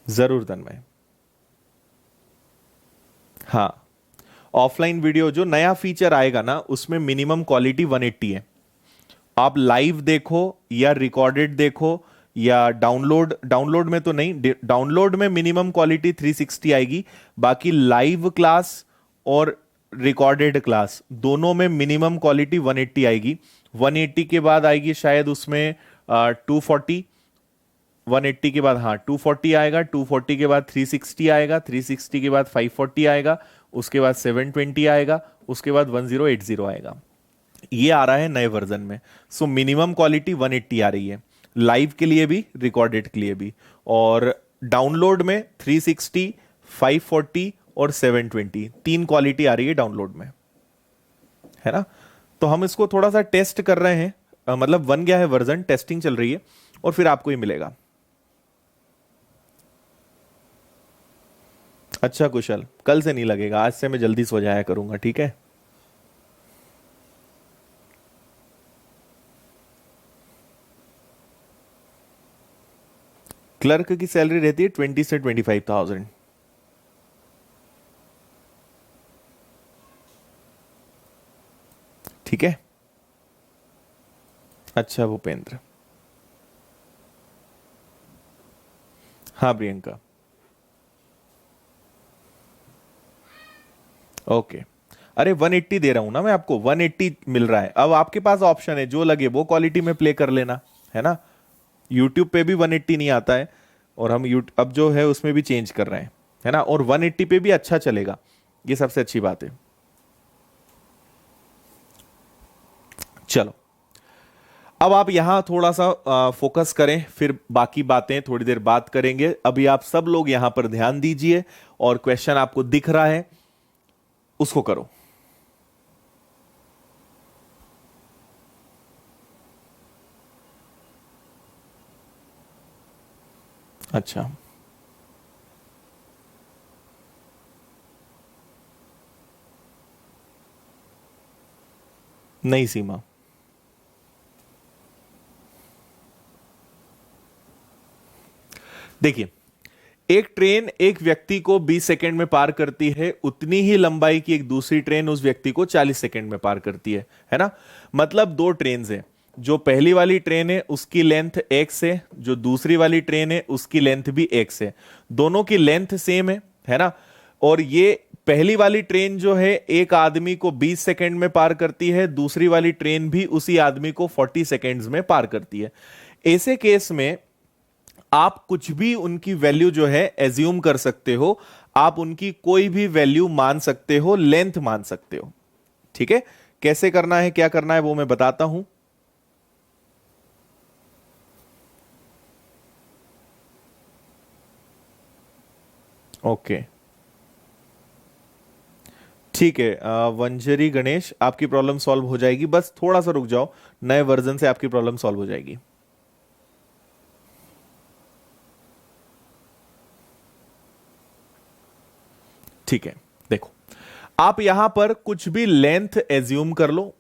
जरूर तन्मय। हाँ, offline video जो नया फीचर आएगा ना, उसमें मिनिमम क्वालिटी 180 है। आप लाइव देखो या रिकॉर्डेड देखो या डाउनलोड, डाउनलोड में तो नहीं, डाउनलोड में मिनिमम क्वालिटी 360 आएगी। बाकी लाइव क्लास और रिकॉर्डेड क्लास दोनों में मिनिमम क्वालिटी 180 आएगी। 180 के बाद आएगी शायद उसमें 240। 180 के बाद हाँ 240 आएगा, 240 के बाद 360 आएगा, 360 के बाद 540 आएगा, उसके बाद 720 आएगा, उसके बाद 1080 आएगा। ये आ रहा है नए वर्जन में। सो मिनिमम क्वालिटी 180 आ रही है, लाइव के लिए भी रिकॉर्डेड के लिए भी। और डाउनलोड में 360, 540 और 720 तीन क्वालिटी आ रही है डाउनलोड में, है ना। तो हम इसको थोड़ा सा टेस्ट कर रहे हैं, मतलब बन गया है वर्जन, टेस्टिंग चल रही है, और फिर आपको ये मिलेगा। अच्छा कुशल, कल से नहीं लगेगा, आज से मैं जल्दी सो जाया करूंगा, ठीक है। क्लर्क की सैलरी रहती है 20 से 25,000। ठीक है। अच्छा भूपेंद्र। हाँ प्रियंका। ओके। अरे 180 दे रहा हूं ना मैं आपको, 180 मिल रहा है। अब आपके पास ऑप्शन है, जो लगे वो क्वालिटी में प्ले कर लेना, है ना। यूट्यूब पे भी 180 नहीं आता है, और हम अब जो है उसमें भी चेंज कर रहे हैं, है ना। और 180 पे भी अच्छा चलेगा, ये सबसे अच्छी बात है। चलो, अब आप यहां थोड़ा सा फोकस करें, फिर बाकी बातें थोड़ी देर बात करेंगे। अभी आप सब लोग यहां पर ध्यान दीजिए, और क्वेश्चन आपको दिख रहा है उसको करो। अच्छा, नहीं सीमा। देखिए, एक ट्रेन एक व्यक्ति को 20 सेकंड में पार करती है, उतनी ही लंबाई की एक दूसरी ट्रेन उस व्यक्ति को 40 सेकंड में पार करती है ना। मतलब दो ट्रेन है, जो पहली वाली ट्रेन है उसकी लेंथ x है, जो दूसरी वाली ट्रेन है उसकी लेंथ भी x है। दोनों की लेंथ सेम है ना। और ये पहली वाली ट्रेन जो है एक आदमी को 20 सेकंड में पार करती है, दूसरी वाली ट्रेन भी उसी आदमी को 40 सेकंड्स में पार करती है। ऐसे केस में आप कुछ भी उनकी वैल्यू जो है एज्यूम कर सकते हो, आप उनकी कोई भी वैल्यू मान सकते हो, लेंथ मान सकते हो। ठीक है, कैसे करना है क्या करना है वो मैं बताता हूं। ओके, ठीक है। वंजरी गणेश, आपकी प्रॉब्लम सॉल्व हो जाएगी, बस थोड़ा सा रुक जाओ, नए वर्जन से आपकी प्रॉब्लम सॉल्व हो जाएगी। ठीक है, देखो, आप यहां पर कुछ भी लेंथ एज्यूम कर लो,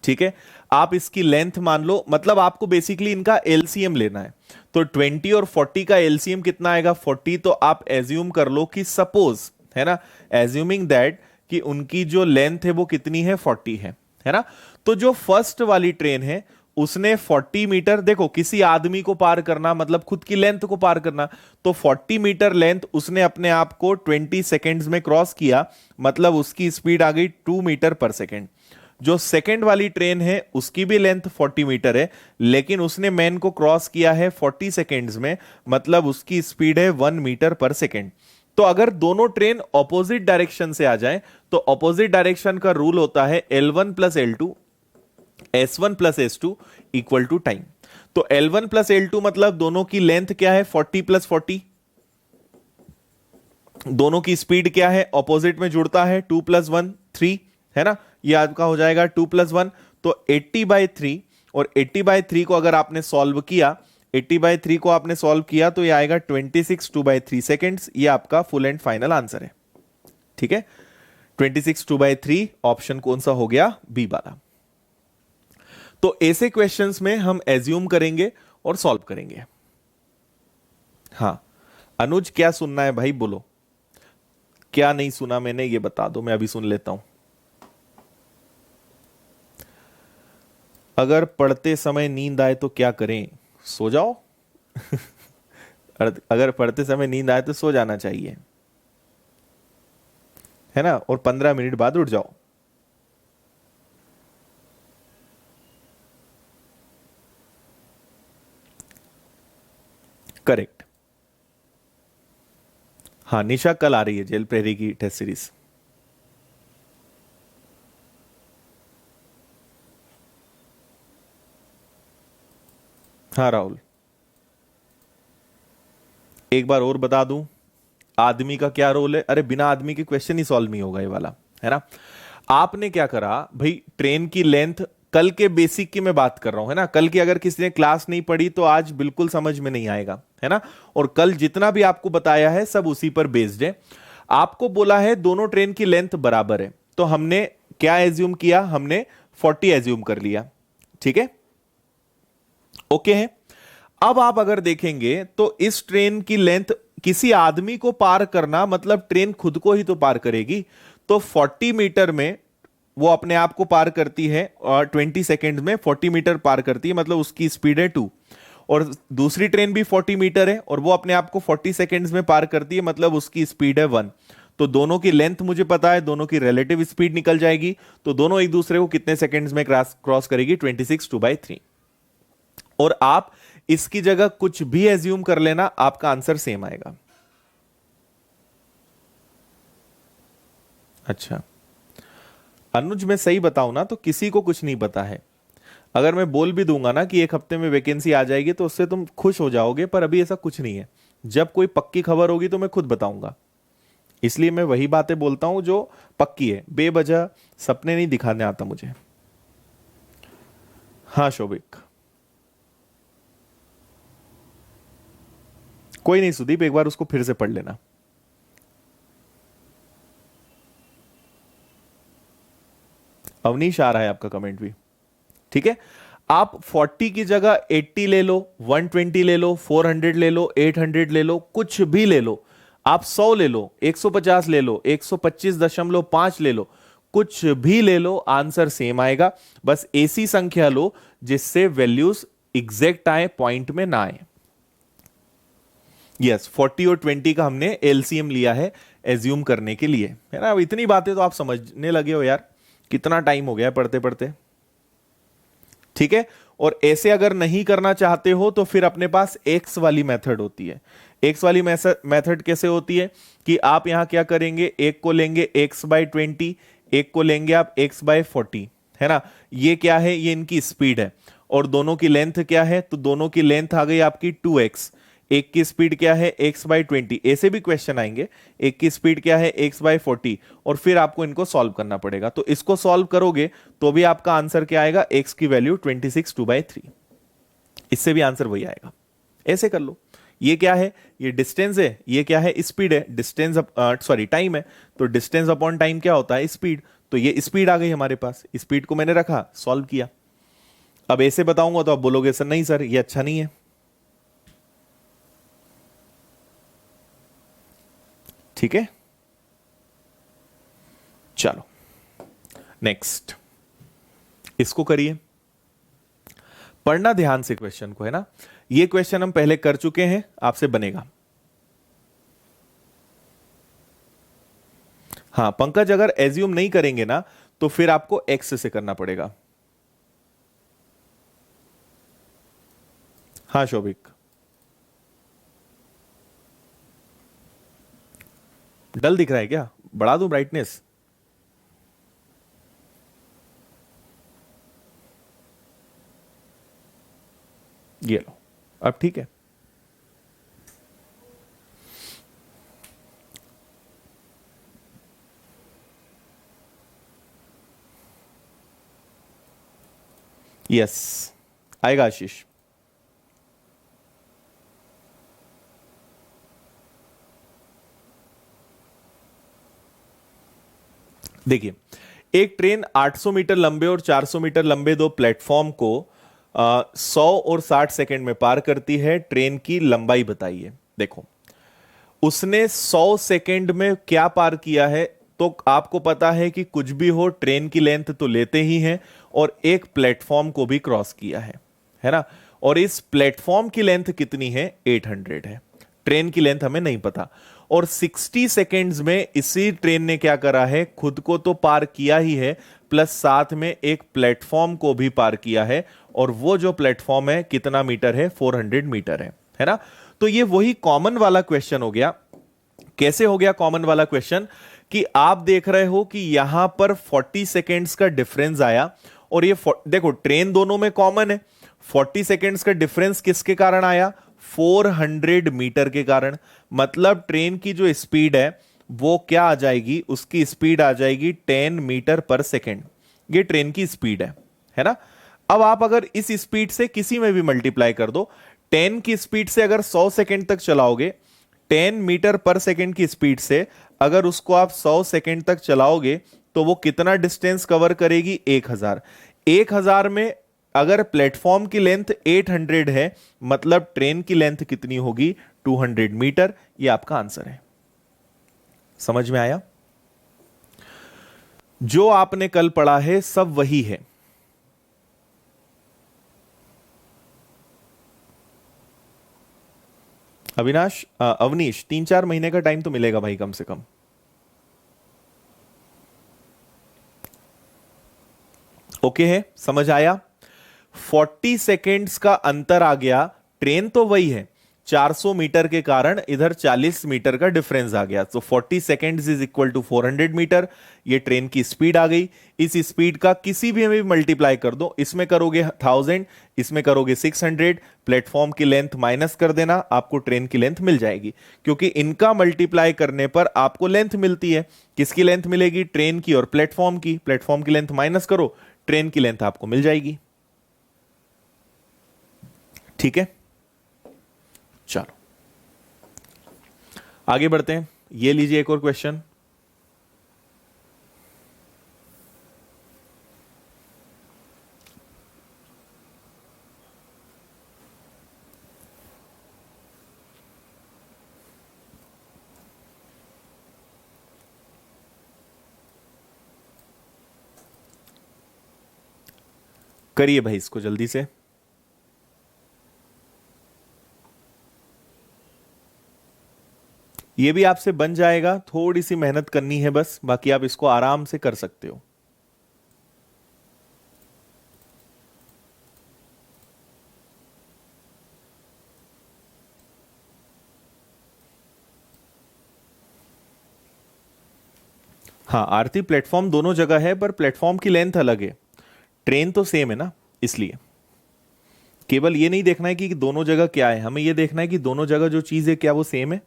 ठीक है। आप इसकी लेंथ मान लो, मतलब आपको बेसिकली इनका एलसीएम लेना है। तो 20 और 40 का एलसीएम कितना आएगा, 40। तो आप एज्यूम कर लो कि सपोज, है ना, एज्यूमिंग दैट कि उनकी जो लेंथ है वो कितनी है, 40 है ना। तो जो फर्स्ट वाली ट्रेन है उसने 40 मीटर, देखो किसी आदमी को पार करना मतलब खुद की लेंथ को पार करना, तो 40 मीटर लेंथ उसने अपने आप को 20 सेकेंड्स में क्रॉस किया, मतलब उसकी स्पीड आ गई 2 मीटर पर सेकेंड। जो सेकंड वाली ट्रेन है उसकी भी लेंथ 40 मीटर है, लेकिन उसने मैन को क्रॉस किया है 40 सेकेंड्स में, मतलब उसकी स्पीड है 1 मीटर पर सेकेंड। तो अगर दोनों ट्रेन ऑपोजिट डायरेक्शन से आ जाए, तो ऑपोजिट डायरेक्शन का रूल होता है L1 plus L2, S1 plus S2 equal to time. तो L1 प्लस L2 मतलब दोनों की लेंथ क्या है, 40 प्लस 40। दोनों की स्पीड क्या है, ऑपोजिट में जुड़ता है, 2 प्लस 1 3, है ना। ये आपका हो जाएगा 2 प्लस 1, तो 80/3। और 80/3 को अगर आपने सॉल्व किया, 80/3 को आपने सॉल्व किया तो ये आएगा 26 2/3 सेकेंड्स। ये आपका फुल एंड फाइनल आंसर है, ठीक है। 26 2/3 ऑप्शन कौन सा हो गया, बी वाला। तो ऐसे क्वेश्चंस में हम एज्यूम करेंगे और सॉल्व करेंगे। हाँ, अनुज क्या सुनना है भाई, बोलो क्या नहीं सुना मैंने, ये बता दो, मैं अभी सुन लेता हूं। अगर पढ़ते समय नींद आए तो क्या करें? सो जाओ। अगर पढ़ते समय नींद आए तो सो जाना चाहिए, है ना, और 15 मिनट बाद उठ जाओ। करेक्ट। हाँ निशा कल आ रही है जेल प्रेरी की टेस्ट सीरीज। हाँ राहुल, एक बार और बता दूं, आदमी का क्या रोल है? अरे बिना आदमी के क्वेश्चन ही सॉल्व नहीं होगा ये वाला, है ना। आपने क्या करा भाई, ट्रेन की लेंथ, कल के बेसिक की मैं बात कर रहा हूं, है ना। कल की अगर किसी ने क्लास नहीं पढ़ी तो आज बिल्कुल समझ में नहीं आएगा, है ना। और कल जितना भी आपको बताया है सब उसी पर बेस्ड है। आपको बोला है दोनों ट्रेन की लेंथ बराबर है, तो हमने क्या एज्यूम किया, हमने 40 एज्यूम कर लिया, ठीक है, ओके है। अब आप अगर देखेंगे तो इस ट्रेन की लेंथ, किसी आदमी को पार करना मतलब ट्रेन खुद को ही तो पार करेगी, तो 40 मीटर में वो अपने आप को पार करती है, और 20 सेकेंड में 40 मीटर पार करती है, मतलब उसकी स्पीड है 2। और दूसरी ट्रेन भी 40 मीटर है और वो अपने आप को 40 सेकेंड्स में पार करती है, मतलब उसकी स्पीड है 1। तो दोनों की लेंथ मुझे पता है, दोनों की रिलेटिव स्पीड निकल जाएगी, तो दोनों एक दूसरे को कितने सेकेंड्स में क्रॉस करेगी? 26 2/3। और आप इसकी जगह कुछ भी एज्यूम कर लेना, आपका आंसर सेम आएगा। अच्छा अनुज, मैं सही बताऊं ना तो किसी को कुछ नहीं पता है। अगर मैं बोल भी दूंगा ना कि एक हफ्ते में वैकेंसी आ जाएगी तो उससे तुम खुश हो जाओगे, पर अभी ऐसा कुछ नहीं है। जब कोई पक्की खबर होगी तो मैं खुद बताऊंगा। इसलिए मैं वही बातें बोलता हूं जो पक्की है, बेवजह सपने नहीं दिखाने आता मुझे। हाँ शोभिक, कोई नहीं सुदीप, एक बार उसको फिर से पढ़ लेना। अवनीश आ रहा है आपका कमेंट भी, ठीक है। आप 40 की जगह 80 ले लो, 120 ले लो, 400 ले लो, 800 ले लो, कुछ भी ले लो। आप 100 ले लो, 150 ले लो, 125.5 ले लो, कुछ भी ले लो, आंसर सेम आएगा। बस ऐसी संख्या लो जिससे वैल्यूज एग्जैक्ट आए, पॉइंट में ना आए। यस 40 और 20 का हमने एलसीएम लिया है एज्यूम करने के लिए, है ना। अब इतनी बातें तो आप समझने लगे हो यार, कितना टाइम हो गया पढ़ते पढ़ते, ठीक है। और ऐसे अगर नहीं करना चाहते हो तो फिर अपने पास एक्स वाली मेथड होती है। एक्स वाली मेथड कैसे होती है कि आप यहां क्या करेंगे, एक को लेंगे x/20, एक को लेंगे आप x/40, है ना। ये क्या है, ये इनकी स्पीड है, और दोनों की लेंथ क्या है, तो दोनों की लेंथ आ गई आपकी 2x। एक की स्पीड क्या है, x/20। ऐसे भी क्वेश्चन आएंगे, एक की स्पीड क्या है, x/40, और फिर आपको इनको सॉल्व करना पड़ेगा। तो इसको सॉल्व करोगे तो भी आपका आंसर क्या आएगा, x की वैल्यू 26 2/3। इससे भी आंसर वही आएगा। ऐसे कर लो। ये क्या है, ये डिस्टेंस है, ये क्या है, स्पीड है। डिस्टेंस सॉरी टाइम है, तो डिस्टेंस अपॉन टाइम क्या होता है, स्पीड। तो ये स्पीड आ गई हमारे पास, स्पीड को मैंने रखा, सॉल्व किया। अब ऐसे बताऊंगा तो आप बोलोगे सर नहीं सर ये अच्छा नहीं है, ठीक है। चलो नेक्स्ट, इसको करिए, पढ़ना ध्यान से क्वेश्चन को, है ना। ये क्वेश्चन हम पहले कर चुके हैं, आपसे बनेगा। हाँ पंकज, अगर एज्यूम नहीं करेंगे ना तो फिर आपको एक्स से करना पड़ेगा। हाँ शोभिक, डल दिख रहा है क्या, बढ़ा दूं ब्राइटनेस? ये लो, अब ठीक है। यस आएगा आशीष। देखिए, एक ट्रेन 800 मीटर लंबे और 400 मीटर लंबे दो प्लेटफॉर्म को 100 और 60 सेकंड में पार करती है। ट्रेन की लंबाई बताइए। देखो उसने 100 सेकेंड में क्या पार किया है? तो आपको पता है कि कुछ भी हो ट्रेन की लेंथ तो लेते ही हैं, और एक प्लेटफॉर्म को भी क्रॉस किया है ना। और इस प्लेटफॉर्म की लेंथ कितनी है? 800 है। ट्रेन की लेंथ हमें नहीं पता। और 60 सेकेंड्स में इसी ट्रेन ने क्या करा है? खुद को तो पार किया ही है, प्लस साथ में एक प्लेटफॉर्म को भी पार किया है। और वो जो प्लेटफॉर्म है कितना मीटर है? 400 मीटर है ना। तो ये वही कॉमन वाला क्वेश्चन हो गया। कैसे हो गया कॉमन वाला क्वेश्चन? कि आप देख रहे हो कि यहां पर 40 सेकेंड्स का डिफरेंस आया, और ये देखो ट्रेन दोनों में कॉमन है। 40 सेकेंड्स का डिफरेंस किसके कारण आया? 400 मीटर के कारण। मतलब ट्रेन की जो स्पीड है वो क्या आ जाएगी? उसकी स्पीड आ जाएगी 10 मीटर पर सेकेंड। ये ट्रेन की स्पीड है ना। अब आप अगर इस स्पीड से किसी में भी मल्टीप्लाई कर दो, 10 की स्पीड से अगर 100 सेकेंड तक चलाओगे, 10 मीटर पर सेकेंड की स्पीड से अगर उसको आप 100 सेकेंड तक चलाओगे, तो वो कितना डिस्टेंस कवर करेगी? 1000। 1000 में अगर प्लेटफॉर्म की लेंथ 800 है, मतलब ट्रेन की लेंथ कितनी होगी? 200 मीटर। ये आपका आंसर है। समझ में आया? जो आपने कल पढ़ा है सब वही है। अविनाश, अवनीश, 3-4 महीने का टाइम तो मिलेगा भाई कम से कम। ओके है, समझ आया? 40 सेकेंड्स का अंतर आ गया। ट्रेन तो वही है, 400 मीटर के कारण इधर 40 मीटर का डिफरेंस आ गया। तो 40 seconds is equal to 400 meter. ये ट्रेन की स्पीड आ गई। इस स्पीड का किसी भी में मल्टीप्लाई कर दो, इसमें करोगे 1000, इसमें करोगे 600, प्लेटफॉर्म की लेंथ माइनस कर देना, आपको ट्रेन की लेंथ मिल जाएगी। क्योंकि इनका मल्टीप्लाई करने पर आपको लेंथ मिलती है। किसकी लेंथ मिलेगी? ट्रेन की और प्लेटफॉर्म की। प्लेटफॉर्म की लेंथ माइनस करो, ट्रेन की लेंथ आपको मिल जाएगी। ठीक है, चलो आगे बढ़ते हैं। ये लीजिए एक और क्वेश्चन। करिए भाई इसको जल्दी से। ये भी आपसे बन जाएगा, थोड़ी सी मेहनत करनी है बस, बाकी आप इसको आराम से कर सकते हो। हाँ आरती, प्लेटफॉर्म दोनों जगह है पर प्लेटफॉर्म की लेंथ अलग है। ट्रेन तो सेम है ना, इसलिए केवल ये नहीं देखना है कि दोनों जगह क्या है, हमें ये देखना है कि दोनों जगह जो चीज है क्या वो सेम है।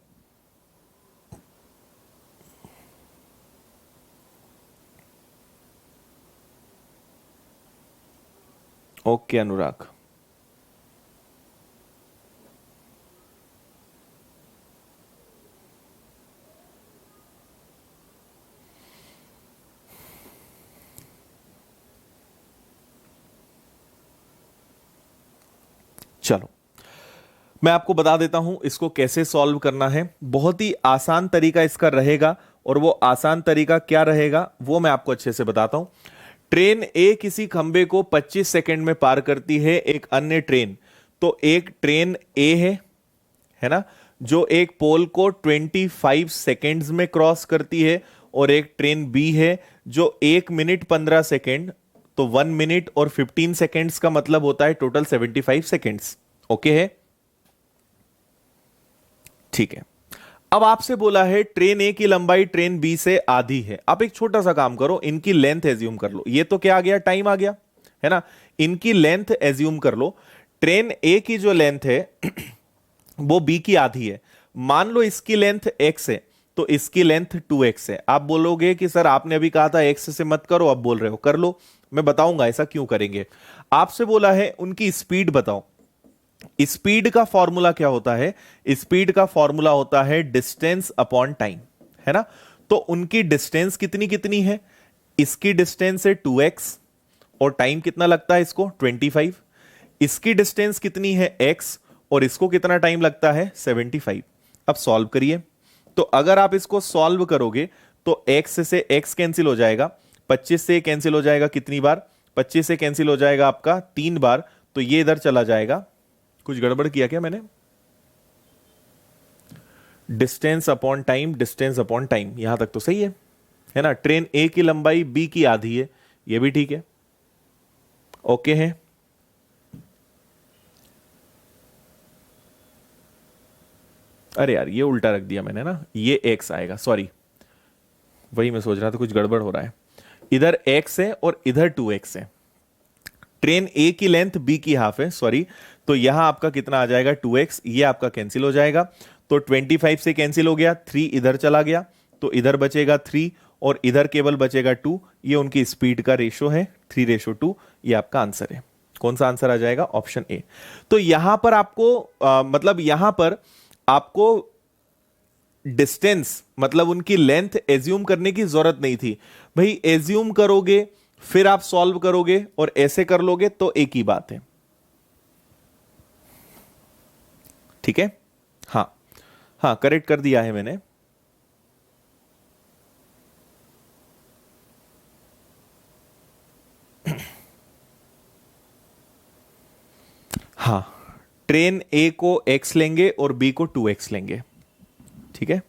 ओके अनुराग, चलो मैं आपको बता देता हूं इसको कैसे सॉल्व करना है। बहुत ही आसान तरीका इसका रहेगा, और वो आसान तरीका क्या रहेगा वो मैं आपको अच्छे से बताता हूं। ट्रेन ए किसी खंबे को 25 सेकंड में पार करती है, एक अन्य ट्रेन। तो एक ट्रेन ए है ना, जो एक पोल को 25 सेकेंड्स में क्रॉस करती है, और एक ट्रेन बी है जो 1 मिनट 15 सेकेंड, तो 1 मिनट और 15 सेकेंड्स का मतलब होता है टोटल 75 सेकेंड्स। ओके है, ठीक है। अब आपसे बोला है ट्रेन ए की लंबाई ट्रेन बी से आधी है। आप एक छोटा सा काम करो, इनकी लेंथ एज्यूम कर लो। ये तो क्या आ गया? टाइम आ गया, है ना। इनकी लेंथ एज्यूम कर लो। ट्रेन ए की जो लेंथ है वो बी की आधी है। मान लो इसकी लेंथ x है, तो इसकी लेंथ 2x है। आप बोलोगे कि सर आपने अभी कहा था x से मत करो, अब बोल रहे हो कर लो। मैं बताऊंगा ऐसा क्यों करेंगे। आपसे बोला है उनकी स्पीड बताओ। स्पीड का फॉर्मूला क्या होता है? स्पीड का फॉर्मूला होता है डिस्टेंस अपॉन टाइम, है ना। तो उनकी डिस्टेंस कितनी कितनी है? इसकी डिस्टेंस है 2x, और टाइम कितना लगता है इसको? 25। इसकी डिस्टेंस कितनी है? x, और इसको कितना टाइम लगता है? 75। अब सॉल्व करिए। तो अगर आप इसको सॉल्व करोगे तो x से x कैंसिल हो जाएगा, 25 से कैंसिल हो जाएगा कितनी बार, 25 से कैंसिल हो जाएगा आपका 3 बार, तो ये इधर चला जाएगा। कुछ गड़बड़ किया क्या मैंने? Distance upon time, distance upon time, यहां तक तो सही है ना। ट्रेन ए की लंबाई बी की आधी है, ये भी ठीक है, ओके है। अरे यार ये उल्टा रख दिया मैंने ना, ये x आएगा, सॉरी, वही मैं सोच रहा था कुछ गड़बड़ हो रहा है। इधर x है और इधर 2x है। ट्रेन ए की लेंथ बी की हाफ है, सॉरी, तो यहां आपका कितना आ जाएगा 2x, ये आपका कैंसिल हो जाएगा। तो 25 से कैंसिल हो गया, 3 इधर चला गया, तो इधर बचेगा 3 और इधर केवल बचेगा 2। ये उनकी स्पीड का रेशो है 3:2। ये आपका आंसर है। कौन सा आंसर आ जाएगा? Option A. तो यहां पर आपको मतलब यहां पर आपको डिस्टेंस मतलब उनकी लेंथ एज्यूम करने की जरूरत नहीं थी भाई। एज्यूम करोगे फिर आप सॉल्व करोगे और ऐसे कर लोगे तो एक ही बात है, ठीक है। हाँ हाँ, करेक्ट कर दिया है मैंने। हाँ, ट्रेन ए को x लेंगे और बी को 2x लेंगे, ठीक है।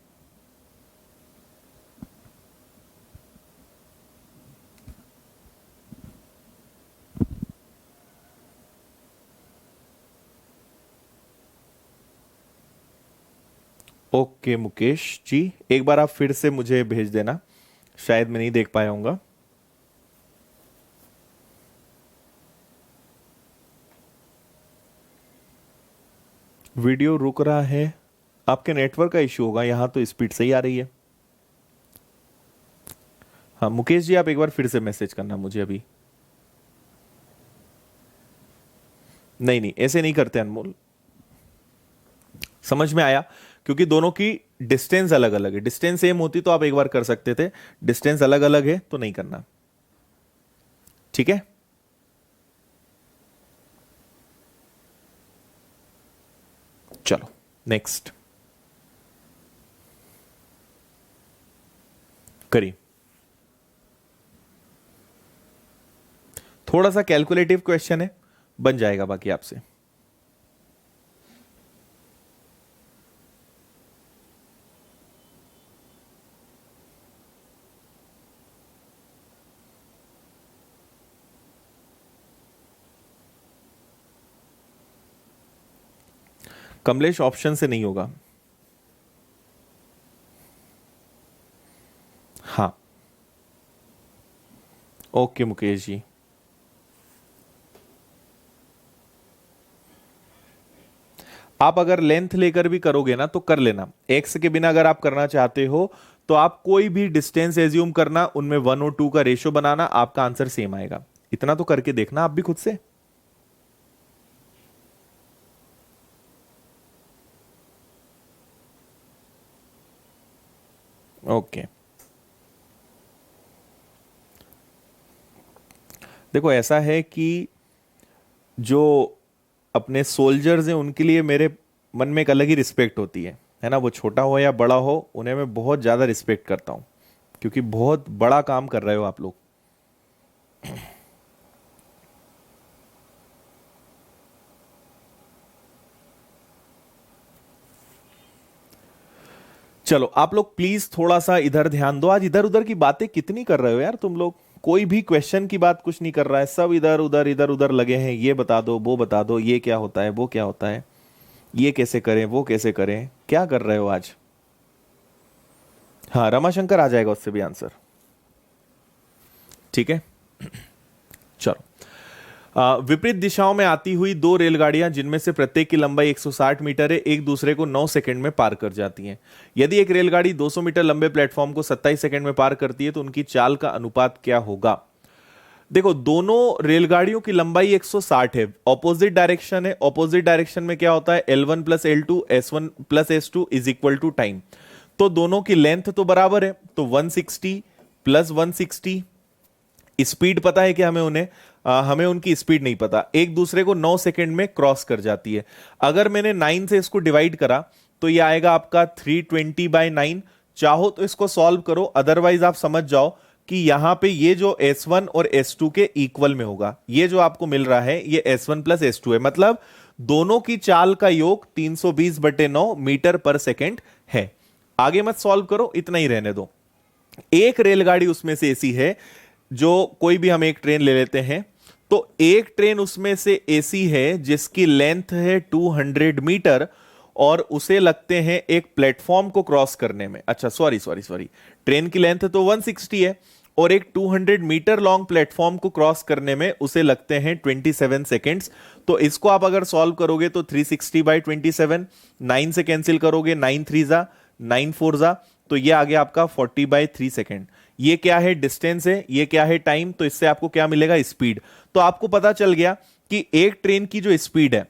ओके मुकेश जी, एक बार आप फिर से मुझे भेज देना, शायद मैं नहीं देख पाया हूंगा। वीडियो रुक रहा है, आपके नेटवर्क का इश्यू होगा, यहां तो स्पीड सही आ रही है। हाँ मुकेश जी, आप एक बार फिर से मैसेज करना मुझे अभी। नहीं नहीं, ऐसे नहीं करते अनमोल, समझ में आया, क्योंकि दोनों की डिस्टेंस अलग अलग है। डिस्टेंस सेम होती तो आप एक बार कर सकते थे, डिस्टेंस अलग अलग है तो नहीं करना, ठीक है। चलो नेक्स्ट करिए। थोड़ा सा कैलकुलेटिव क्वेश्चन है, बन जाएगा बाकी आपसे। कमलेश ऑप्शन से नहीं होगा। हाँ ओके मुकेश जी, आप अगर लेंथ लेकर भी करोगे ना तो कर लेना। एक्स के बिना अगर आप करना चाहते हो तो आप कोई भी डिस्टेंस एज्यूम करना, उनमें 1 और 2 का रेशो बनाना, आपका आंसर सेम आएगा। इतना तो करके देखना आप भी खुद से। ओके देखो ऐसा है कि जो अपने सोल्जर्स हैं उनके लिए मेरे मन में एक अलग ही रिस्पेक्ट होती है ना। वो छोटा हो या बड़ा हो, उन्हें मैं बहुत ज्यादा रिस्पेक्ट करता हूं, क्योंकि बहुत बड़ा काम कर रहे हो आप लोग। चलो आप लोग प्लीज थोड़ा सा इधर ध्यान दो। आज इधर उधर की बातें कितनी कर रहे हो यार तुम लोग, कोई भी क्वेश्चन की बात कुछ नहीं कर रहा है, सब इधर उधर लगे हैं। ये बता दो, वो बता दो, ये क्या होता है, वो क्या होता है, ये कैसे करें, वो कैसे करें, क्या कर रहे हो आज? हाँ रमाशंकर आ जाएगा, उससे भी आंसर, ठीक है। चलो विपरीत दिशाओं में आती हुई 2 रेलगाड़ियां जिनमें से प्रत्येक की लंबाई 160 मीटर है, एक दूसरे को 9 सेकंड में पार कर जाती हैं। यदि एक रेलगाड़ी 200 मीटर लंबे प्लेटफॉर्म को 27 सेकंड में पार करती है तो उनकी चाल का अनुपात क्या होगा? देखो दोनों रेलगाड़ियों की लंबाई 160 है, ऑपोजिट डायरेक्शन है। ऑपोजिट डायरेक्शन में क्या होता है? L1 plus L2 S1 plus S2 is equal to time. तो दोनों की लेंथ तो बराबर है, तो 160 प्लस 160 स्पीड पता है कि हमें उन्हें हमें उनकी स्पीड नहीं पता, एक दूसरे को 9 सेकंड में क्रॉस कर जाती है। अगर मैंने 9 से इसको डिवाइड करा तो ये आएगा आपका 320/9। चाहो तो इसको सॉल्व करो, अदरवाइज आप समझ जाओ कि यहां पे ये जो S1 और S2 के इक्वल में होगा। ये जो आपको मिल रहा है ये S1 प्लस S2 है, मतलब दोनों की चाल का योग 320/9 मीटर पर सेकेंड है। आगे मत सॉल्व करो, इतना ही रहने दो। एक रेलगाड़ी उसमें से ऐसी है, जो कोई भी हम एक ट्रेन ले लेते हैं, तो एक ट्रेन उसमें से ऐसी है जिसकी लेंथ है 200 मीटर और उसे लगते हैं एक प्लेटफॉर्म को क्रॉस करने में, अच्छा सॉरी सॉरी सॉरी, ट्रेन की लेंथ तो 160 है और एक 200 मीटर लॉन्ग प्लेटफॉर्म को क्रॉस करने में उसे लगते हैं 27 सेकेंड्स। तो इसको आप अगर सॉल्व करोगे तो 360/27, 9 से कैंसिल करोगे, 9 3 जा 9 4 जा, तो ये आ गया आपका 40/3 सेकेंड। ये क्या है? डिस्टेंस है। ये क्या है? टाइम। तो इससे आपको क्या मिलेगा? स्पीड। तो आपको पता चल गया कि एक ट्रेन की जो स्पीड है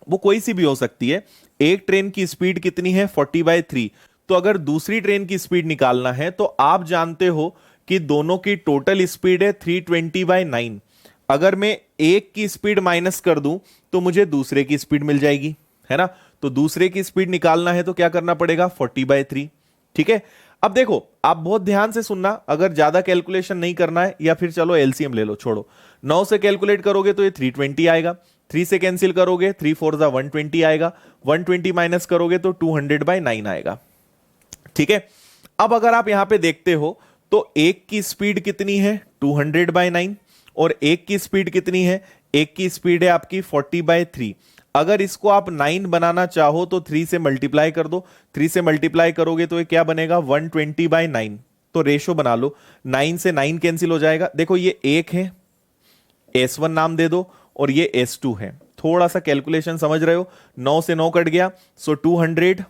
वो कोई सी भी हो सकती है। एक ट्रेन की स्पीड कितनी है? 40/3। तो अगर दूसरी ट्रेन की स्पीड निकालना है तो आप जानते हो कि दोनों की टोटल स्पीड है 320/9। अगर मैं एक की स्पीड माइनस कर दूं तो मुझे दूसरे की स्पीड मिल जाएगी, है ना? तो दूसरे की स्पीड निकालना है तो क्या करना पड़ेगा? 40/3। ठीक है, अब देखो आप बहुत ध्यान से सुनना, अगर ज्यादा कैलकुलेशन नहीं करना है, या फिर चलो एलसीएम ले लो, छोड़ो। 9 से कैलकुलेट करोगे तो ये 320 आएगा, 3 से कैंसिल करोगे 3 4 जा 120 आएगा, 120 माइनस करोगे तो 200/9 आएगा। ठीक है, अब अगर आप यहां पे देखते हो तो एक की स्पीड कितनी है? 200/9। और एक की स्पीड कितनी है? एक की स्पीड है आपकी 40/3। अगर इसको आप 9 बनाना चाहो तो 3 से मल्टीप्लाई कर दो, 3 से मल्टीप्लाई करोगे तो ये क्या बनेगा? 120/9। तो रेशो बना लो, 9 से 9 कैंसिल हो जाएगा। देखो ये एक है, S1 नाम दे दो, और ये S2 है। थोड़ा सा कैलकुलेशन समझ रहे हो? 9 से 9 कट गया, सो 200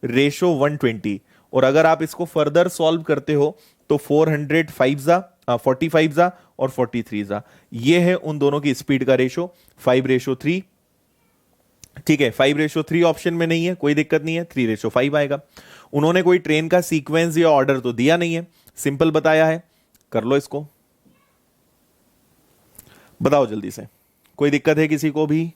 रेशो 120। और अगर आप इसको फर्दर सॉल्व करते हो तो 405 जा 45 जा और 43 जा, ये है उन दोनों की स्पीड का रेशो 5:3। ठीक है, 5:3 ऑप्शन में नहीं है, कोई दिक्कत नहीं है, 3:5 आएगा। उन्होंने कोई ट्रेन का सीक्वेंस या ऑर्डर तो दिया नहीं है, सिंपल बताया है। कर लो इसको, बताओ जल्दी से, कोई दिक्कत है किसी को भी?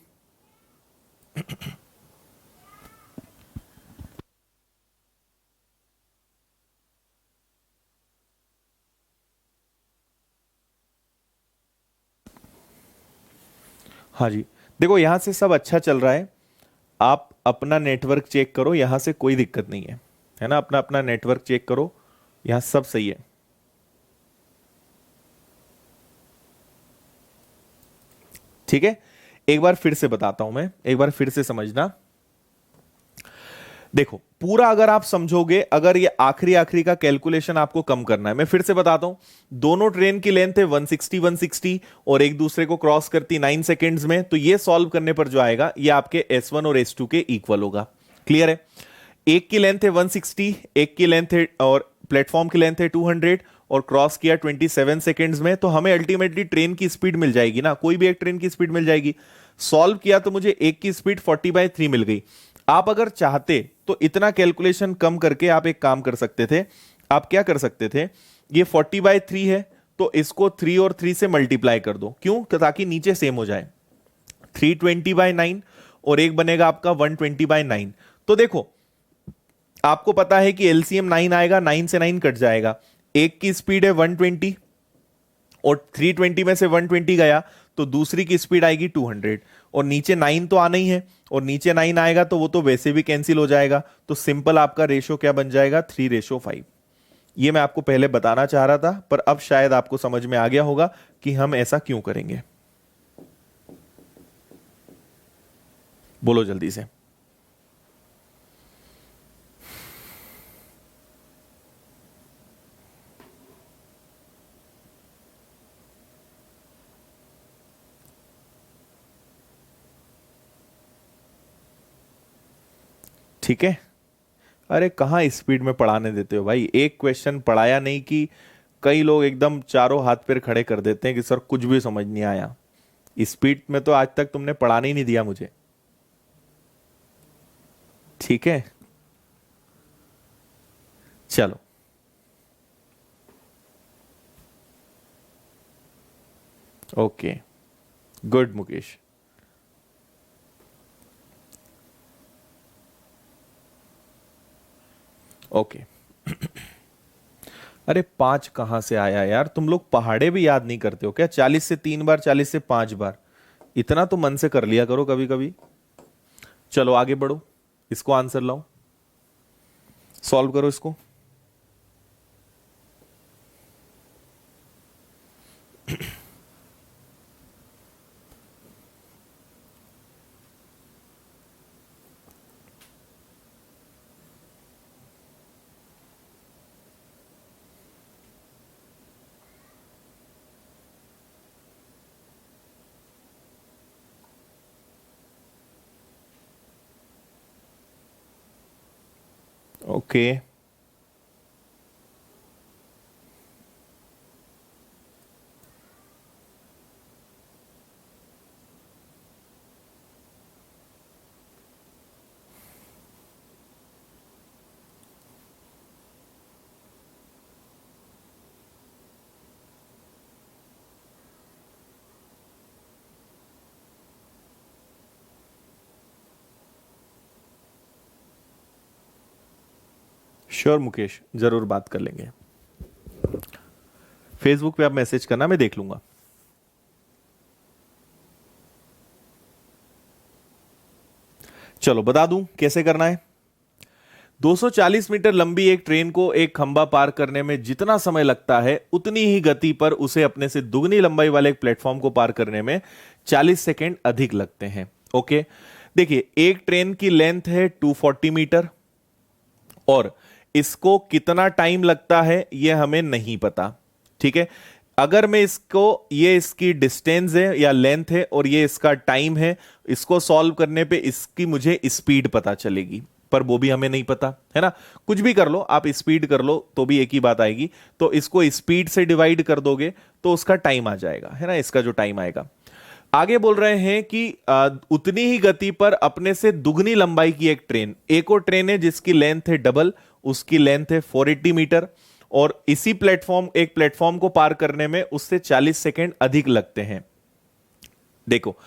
हाँ जी, देखो यहां से सब अच्छा चल रहा है। आप अपना नेटवर्क चेक करो, यहां से कोई दिक्कत नहीं है ना? अपना अपना नेटवर्क चेक करो, यहां सब सही है। ठीक है, एक बार फिर से बताता हूं मैं, एक बार फिर से समझना। देखो पूरा अगर आप समझोगे, अगर ये आखिरी आखिरी का कैलकुलेशन आपको कम करना है, मैं फिर से बताता हूं। दोनों ट्रेन की लेंथ है 160 160 और एक दूसरे को क्रॉस करती 9 सेकेंड्स में, तो ये सॉल्व करने पर जो आएगा ये आपके S1 और S2 के इक्वल होगा। क्लियर है? एक की लेंथ है 160, एक की लेंथ है और प्लेटफॉर्म की लेंथ है 200 और क्रॉस किया 27 सेकेंड्स में, तो हमें अल्टीमेटली ट्रेन की स्पीड मिल जाएगी ना, कोई भी एक ट्रेन की स्पीड मिल जाएगी। सॉल्व किया तो मुझे एक की स्पीड 40/3 मिल गई। आप अगर चाहते तो इतना कैलकुलेशन कम करके आप एक काम कर सकते थे। आप क्या कर सकते थे? ये 40/3 है तो इसको 3 और 3 से मल्टीप्लाई कर दो। क्यों? ताकि नीचे सेम हो जाए। 320/9 और एक बनेगा आपका 120/9। तो देखो आपको पता है कि एलसीएम 9 आएगा, 9 से 9 कट जाएगा। एक की स्पीड है 120 और 320 में से 120 गया तो दूसरी की स्पीड आएगी 200, और नीचे 9 तो आना ही है, और नीचे 9 आएगा तो वो तो वैसे भी कैंसिल हो जाएगा। तो सिंपल आपका रेशो क्या बन जाएगा? 3:5। ये मैं आपको पहले बताना चाह रहा था, पर अब शायद आपको समझ में आ गया होगा कि हम ऐसा क्यों करेंगे। बोलो जल्दी से। ठीक है, अरे कहाँ स्पीड में पढ़ाने देते हो भाई, एक क्वेश्चन पढ़ाया नहीं कि कई लोग एकदम चारों हाथ पैर खड़े कर देते हैं कि सर कुछ भी समझ नहीं आया। स्पीड में तो आज तक तुमने पढ़ाने ही नहीं दिया मुझे। ठीक है, चलो ओके, गुड मुकेश। ओके। अरे 5 कहां से आया यार, तुम लोग पहाड़े भी याद नहीं करते हो क्या? 40 से 3 बार, 40 से 5 बार, इतना तो मन से कर लिया करो कभी कभी। चलो आगे बढ़ो, इसको आंसर लाओ, सॉल्व करो इसको। ओके, श्योर मुकेश, जरूर बात कर लेंगे। फेसबुक पे आप मैसेज करना, मैं देख लूंगा। चलो बता दूं कैसे करना है। 240 मीटर लंबी एक ट्रेन को एक खंबा पार करने में जितना समय लगता है, उतनी ही गति पर उसे अपने से दुगनी लंबाई वाले एक प्लेटफॉर्म को पार करने में 40 सेकेंड अधिक लगते हैं। ओके, देखिए एक ट्रेन की लेंथ है 240 मीटर और इसको कितना टाइम लगता है यह हमें नहीं पता। ठीक है, अगर मैं इसको, ये इसकी डिस्टेंस है या लेंथ है और ये इसका टाइम है, इसको सॉल्व करने पे इसकी मुझे स्पीड पता चलेगी, पर वो भी हमें नहीं पता है ना। कुछ भी कर लो आप, स्पीड कर लो तो भी एक ही बात आएगी। तो इसको स्पीड से डिवाइड कर दोगे तो उसका टाइम आ जाएगा, है ना, इसका जो टाइम आएगा। आगे बोल रहे हैं कि उतनी ही गति पर अपने से दुगनी लंबाई की एक ट्रेन, एक और ट्रेन है जिसकी लेंथ है डबल, उसकी लेंथ है 480 मीटर और इसी प्लेटफॉर्म, एक प्लेटफॉर्म को पार करने में उससे 40 सेकेंड अधिक लगते हैं। देखो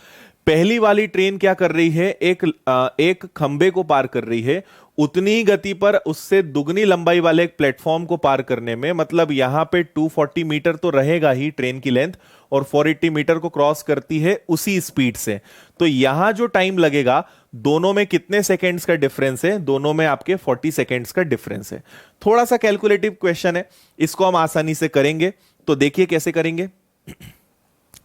पहली वाली ट्रेन क्या कर रही है, एक खंबे को पार कर रही है, उतनी ही गति पर उससे दुगनी लंबाई वाले एक प्लेटफॉर्म को पार करने में, मतलब यहां पे 240 मीटर तो रहेगा ही ट्रेन की लेंथ और 480 मीटर को क्रॉस करती है उसी स्पीड से। तो यहां जो टाइम लगेगा, दोनों में कितने सेकेंड्स का डिफरेंस है? दोनों में आपके 40 सेकेंड्स का डिफरेंस है। थोड़ा सा कैलकुलेटिव क्वेश्चन है, इसको हम आसानी से करेंगे। तो देखिए कैसे करेंगे।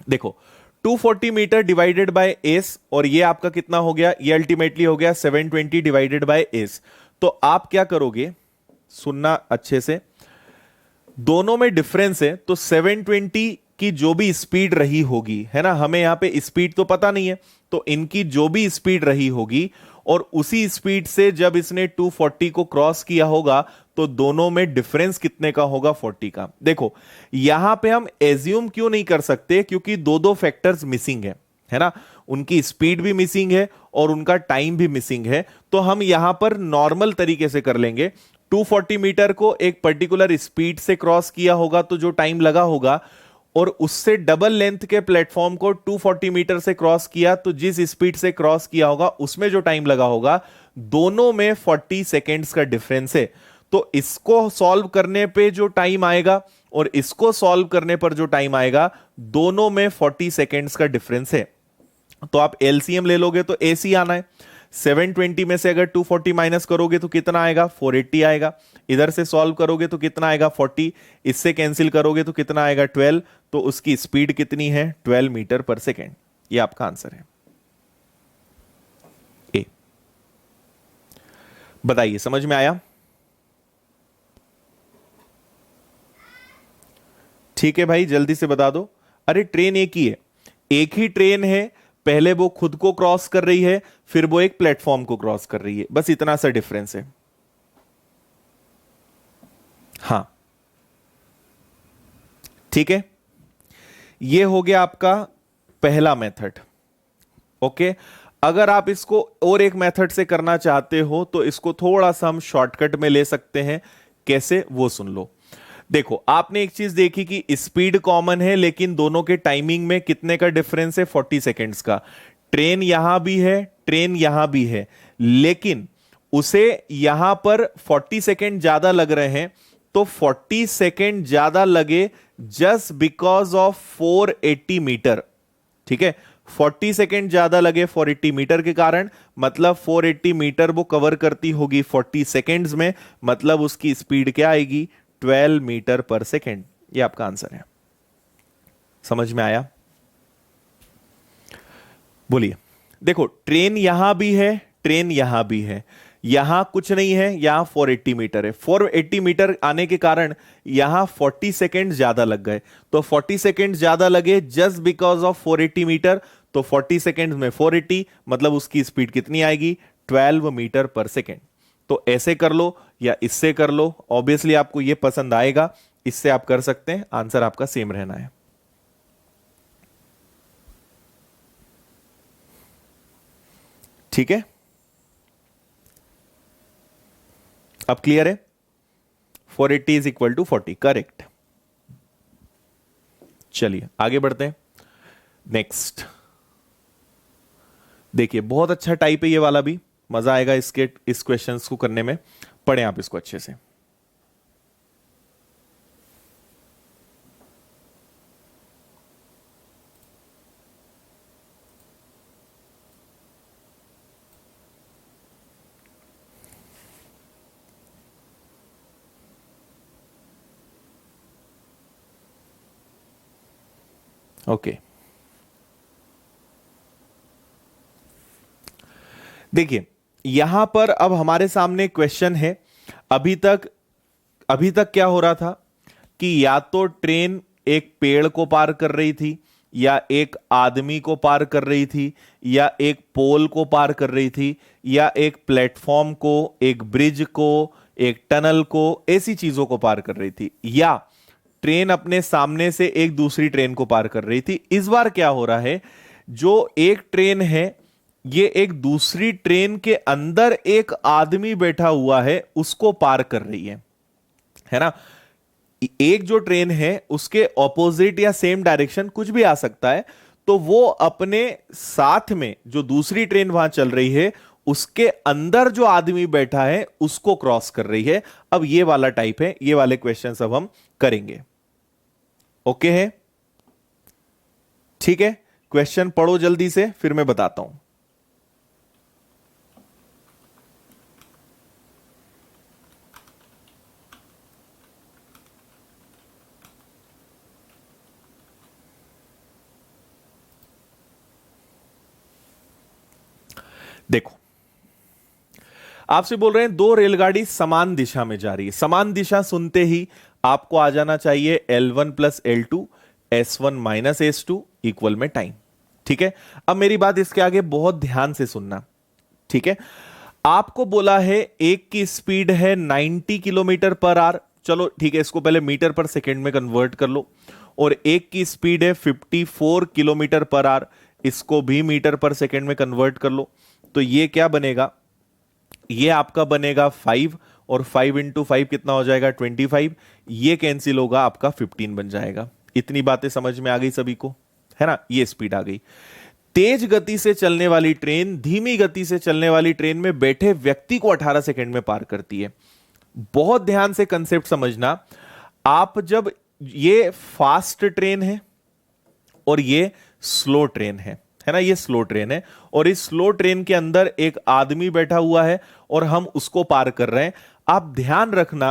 देखो 240 मीटर डिवाइडेड बाय एस, और ये आपका कितना हो गया, ये अल्टीमेटली हो गया 720 डिवाइडेड बाय एस। तो आप क्या करोगे, सुनना अच्छे से, दोनों में डिफरेंस है तो 720 की जो भी स्पीड रही होगी, है ना, हमें यहां पे स्पीड तो पता नहीं है, तो इनकी जो भी स्पीड रही होगी और उसी स्पीड से जब इसने 240 को क्रॉस किया होगा तो दोनों में डिफरेंस कितने का होगा, 40 का। देखो यहां पे हम एज्यूम क्यों नहीं कर सकते, क्योंकि दो दो फैक्टर्स मिसिंग है ना, उनकी स्पीड भी मिसिंग है और उनका टाइम भी मिसिंग है। तो हम यहां पर नॉर्मल तरीके से कर लेंगे। 240 मीटर को एक पर्टिकुलर स्पीड से क्रॉस किया होगा तो जो टाइम लगा होगा, और उससे डबल लेंथ के प्लेटफॉर्म को 240 मीटर से क्रॉस किया तो जिस स्पीड से क्रॉस किया होगा उसमें जो टाइम लगा होगा, दोनों में 40 सेकेंड्स का डिफरेंस है। तो इसको सॉल्व करने पे जो टाइम आएगा और इसको सॉल्व करने पर जो टाइम आएगा, दोनों में 40 सेकेंड्स का डिफरेंस है। तो आप एलसीएम ले लोगे तो एसी आना है। 720 में से अगर 240 माइनस करोगे तो कितना आएगा, 480 आएगा। इधर से सॉल्व करोगे तो कितना आएगा, 40। इससे कैंसिल करोगे तो कितना आएगा, 12। तो उसकी स्पीड कितनी है, 12 मीटर पर सेकेंड। ये आपका आंसर है ए। बताइए समझ में आया? ठीक है भाई, जल्दी से बता दो। अरे ट्रेन एक ही है, एक ही ट्रेन है, पहले वो खुद को क्रॉस कर रही है, फिर वो एक प्लेटफॉर्म को क्रॉस कर रही है, बस इतना सा डिफरेंस है। हाँ ठीक है, ये हो गया आपका पहला मेथड। ओके, अगर आप इसको और एक मेथड से करना चाहते हो तो इसको थोड़ा सा हम शॉर्टकट में ले सकते हैं। कैसे, वो सुन लो। देखो आपने एक चीज देखी कि स्पीड कॉमन है लेकिन दोनों के टाइमिंग में कितने का डिफरेंस है, 40 सेकेंड्स का। ट्रेन यहां भी है, ट्रेन यहां भी है, लेकिन उसे यहां पर 40 सेकेंड ज्यादा लग रहे हैं। तो 40 सेकेंड ज्यादा लगे जस्ट बिकॉज ऑफ 480 मीटर। ठीक है, 40 सेकेंड ज्यादा लगे 480 मीटर के कारण, मतलब 480 मीटर वो कवर करती होगी 40 सेकेंड्स में, मतलब उसकी स्पीड क्या आएगी, 12 मीटर पर सेकेंड। ये आपका आंसर है। समझ में आया? बोलिए। देखो ट्रेन यहां भी है, ट्रेन यहां भी है, यहां कुछ नहीं है, यहां 480 मीटर है। 480 मीटर आने के कारण यहां 40 सेकेंड ज्यादा लग गए। तो 40 सेकेंड ज्यादा लगे जस्ट बिकॉज ऑफ 480 मीटर। तो 40 सेकेंड में 480 मतलब उसकी स्पीड कितनी आएगी, 12 मीटर पर सेकेंड। तो ऐसे कर लो या इससे कर लो, ऑब्वियसली आपको यह पसंद आएगा, इससे आप कर सकते हैं। आंसर आपका सेम रहना है। ठीक है, अब क्लियर है? 480 इज इक्वल टू 40, करेक्ट। चलिए आगे बढ़ते हैं। नेक्स्ट देखिए, बहुत अच्छा टाइप है ये वाला भी, मजा आएगा इस क्वेश्चंस को करने में। पढ़ें आप इसको अच्छे से। ओके, देखिए यहां पर अब हमारे सामने क्वेश्चन है। अभी तक क्या हो रहा था कि या तो ट्रेन एक पेड़ को पार कर रही थी, या एक आदमी को पार कर रही थी, या एक पोल को पार कर रही थी, या एक प्लेटफॉर्म को, एक ब्रिज को, एक टनल को, ऐसी चीजों को पार कर रही थी, या ट्रेन अपने सामने से एक दूसरी ट्रेन को पार कर रही थी। इस बार क्या हो रहा है, जो एक ट्रेन है ये एक दूसरी ट्रेन के अंदर एक आदमी बैठा हुआ है उसको पार कर रही है ना। एक जो ट्रेन है उसके ऑपोजिट या सेम डायरेक्शन कुछ भी आ सकता है, तो वो अपने साथ में जो दूसरी ट्रेन वहां चल रही है उसके अंदर जो आदमी बैठा है उसको क्रॉस कर रही है। अब ये वाला टाइप है, ये वाले क्वेश्चन अब हम करेंगे। ओके है, ठीक है। क्वेश्चन पढ़ो जल्दी से, फिर मैं बताता हूं। देखो आपसे बोल रहे हैं दो रेलगाड़ी समान दिशा में जा रही है। समान दिशा सुनते ही आपको आ जाना चाहिए L1 plus L2 S1 minus S2 equal में टाइम। ठीक है, अब मेरी बात इसके आगे बहुत ध्यान से सुनना। ठीक है, आपको बोला है एक की स्पीड है 90 किलोमीटर पर आवर। चलो ठीक है, इसको पहले मीटर पर सेकेंड में कन्वर्ट कर लो। और एक की स्पीड है 54 किलोमीटर पर आवर, इसको भी मीटर पर सेकेंड में कन्वर्ट कर लो। तो ये क्या बनेगा, ये आपका बनेगा 5, और 5 इंटू 5 कितना हो जाएगा 25। ये कैंसिल होगा, आपका 15 बन जाएगा। इतनी बातें समझ में आ गई सभी को, है ना। ये स्पीड आ गई। तेज गति से चलने वाली ट्रेन धीमी गति से चलने वाली ट्रेन में बैठे व्यक्ति को 18 सेकंड में पार करती है। बहुत ध्यान से कंसेप्ट समझना। आप जब, ये फास्ट ट्रेन है और ये स्लो ट्रेन है ना, ये स्लो ट्रेन है, और इस स्लो ट्रेन के अंदर एक आदमी बैठा हुआ है और हम उसको पार कर रहे हैं। आप ध्यान रखना,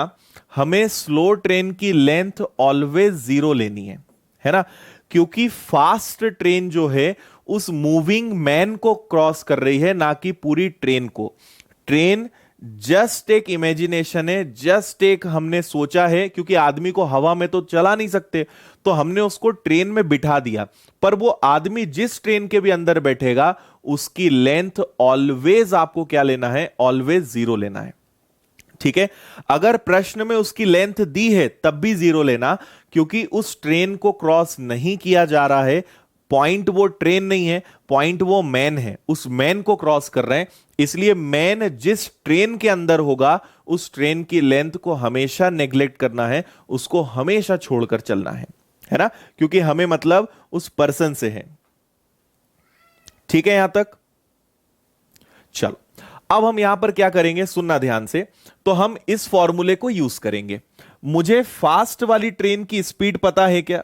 हमें स्लो ट्रेन की लेंथ ऑलवेज 0 लेनी है ना, क्योंकि फास्ट ट्रेन जो है उस मूविंग मैन को क्रॉस कर रही है, ना कि पूरी ट्रेन को। ट्रेन जस्ट एक इमेजिनेशन है, जस्ट एक हमने सोचा है, क्योंकि आदमी को हवा में तो चला नहीं सकते, तो हमने उसको ट्रेन में बिठा दिया। पर वो आदमी जिस ट्रेन के भी अंदर बैठेगा उसकी लेंथ ऑलवेज आपको क्या लेना है, ऑलवेज 0 लेना है। ठीक है, अगर प्रश्न में उसकी लेंथ दी है तब भी 0 लेना, क्योंकि उस ट्रेन को क्रॉस नहीं किया जा रहा है। पॉइंट वो ट्रेन नहीं है, पॉइंट वो मैन है, उस मैन को क्रॉस कर रहे हैं। इसलिए मैन जिस ट्रेन के अंदर होगा उस ट्रेन की लेंथ को हमेशा नेग्लेक्ट करना है, उसको हमेशा छोड़कर चलना है ना, क्योंकि हमें मतलब उस पर्सन से है। ठीक है यहां तक? चलो, अब हम यहां पर क्या करेंगे, सुनना ध्यान से। तो हम इस फॉर्मूले को यूज करेंगे। मुझे फास्ट वाली ट्रेन की स्पीड पता है क्या?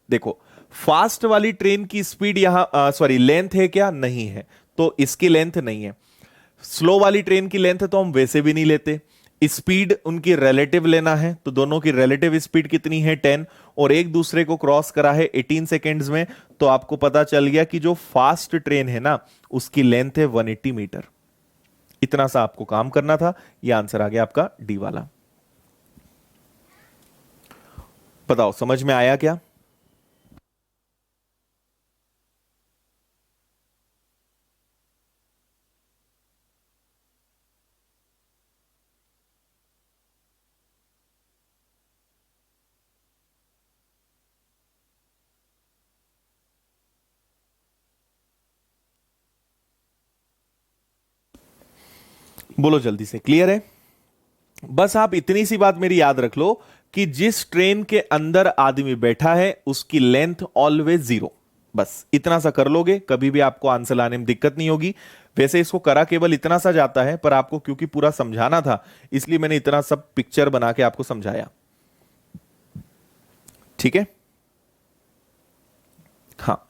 देखो, फास्ट वाली ट्रेन की स्पीड यहां सॉरी लेंथ है क्या? नहीं है, तो इसकी लेंथ नहीं है। स्लो वाली ट्रेन की लेंथ तो हम वैसे भी नहीं लेते। स्पीड उनकी रिलेटिव लेना है, तो दोनों की रिलेटिव स्पीड कितनी है? 10, और एक दूसरे को क्रॉस करा है 18 सेकेंड्स में। तो आपको पता चल गया कि जो फास्ट ट्रेन है ना, उसकी लेंथ है 180 मीटर। इतना सा आपको काम करना था। यह आंसर आ गया आपका डी वाला। बताओ समझ में आया क्या? बोलो जल्दी से, क्लियर है? बस आप इतनी सी बात मेरी याद रख लो कि जिस ट्रेन के अंदर आदमी बैठा है उसकी लेंथ ऑलवेज 0। बस इतना सा कर लोगे, कभी भी आपको आंसर लाने में दिक्कत नहीं होगी। वैसे इसको करा केवल इतना सा जाता है, पर आपको क्योंकि पूरा समझाना था, इसलिए मैंने इतना सब पिक्चर बना के आपको समझाया। ठीक है? हाँ,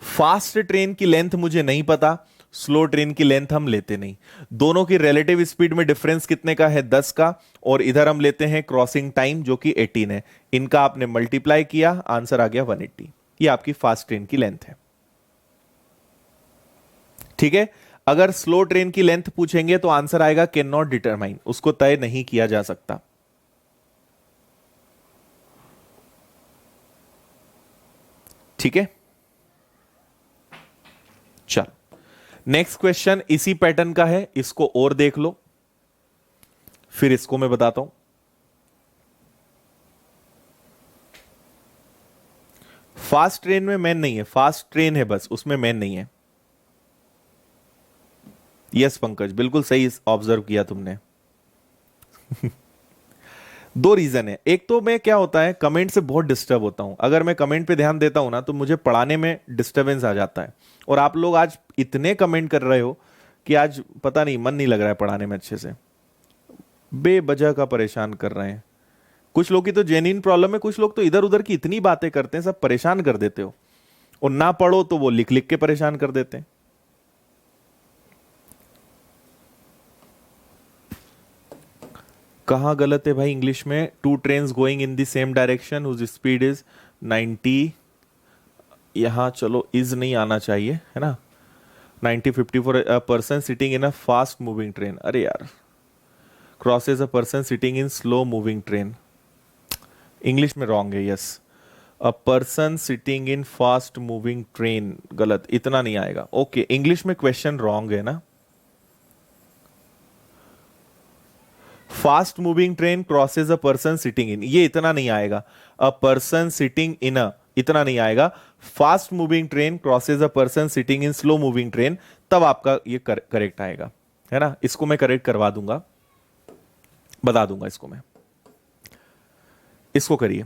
फास्ट ट्रेन की लेंथ मुझे नहीं पता, स्लो ट्रेन की लेंथ हम लेते नहीं। दोनों की रिलेटिव स्पीड में डिफरेंस कितने का है? 10 का। और इधर हम लेते हैं क्रॉसिंग टाइम जो कि 18 है। इनका आपने मल्टीप्लाई किया, आंसर आ गया 180। ये आपकी फास्ट ट्रेन की लेंथ है। ठीक है? अगर स्लो ट्रेन की लेंथ पूछेंगे तो आंसर आएगा कैन नॉट डिटरमाइन, उसको तय नहीं किया जा सकता। ठीक है? चल, नेक्स्ट क्वेश्चन इसी पैटर्न का है, इसको और देख लो, फिर इसको मैं बताता हूं। फास्ट ट्रेन में मैन नहीं है, फास्ट ट्रेन है बस, उसमें मैन नहीं है। यस पंकज, बिल्कुल सही ऑब्जर्व किया तुमने। दो रीजन है। एक तो मैं क्या होता है, कमेंट से बहुत डिस्टर्ब होता हूं। अगर मैं कमेंट पे ध्यान देता हूं ना, तो मुझे पढ़ाने में डिस्टरबेंस आ जाता है। और आप लोग आज इतने कमेंट कर रहे हो कि आज पता नहीं मन नहीं लग रहा है पढ़ाने में अच्छे से। बेवजह का परेशान कर रहे हैं। कुछ लोग की तो जेन्युइन प्रॉब्लम है, कुछ लोग तो इधर उधर की इतनी बातें करते हैं, सब परेशान कर देते हो। और ना पढ़ो तो वो लिख लिख के परेशान कर देते हैं। कहां गलत है भाई इंग्लिश में? Two trains going in the same direction whose speed is 90। यहां चलो इज नहीं आना चाहिए, है ना। 90 54 person sitting in a fast moving train. अरे यार, crosses a person sitting in slow moving train. English में रॉन्ग है। Yes, a person sitting in fast moving train, गलत, इतना नहीं आएगा। ओके, इंग्लिश में क्वेश्चन रॉन्ग है ना। Fast moving train crosses a person sitting in, ये इतना नहीं आएगा। अ पर्सन सिटिंग इन अ, इतना नहीं आएगा। Fast moving train crosses a person sitting in slow moving train, तब आपका ये करेक्ट आएगा, है ना। इसको मैं करेक्ट करवा दूंगा, बता दूंगा इसको मैं। इसको करिए।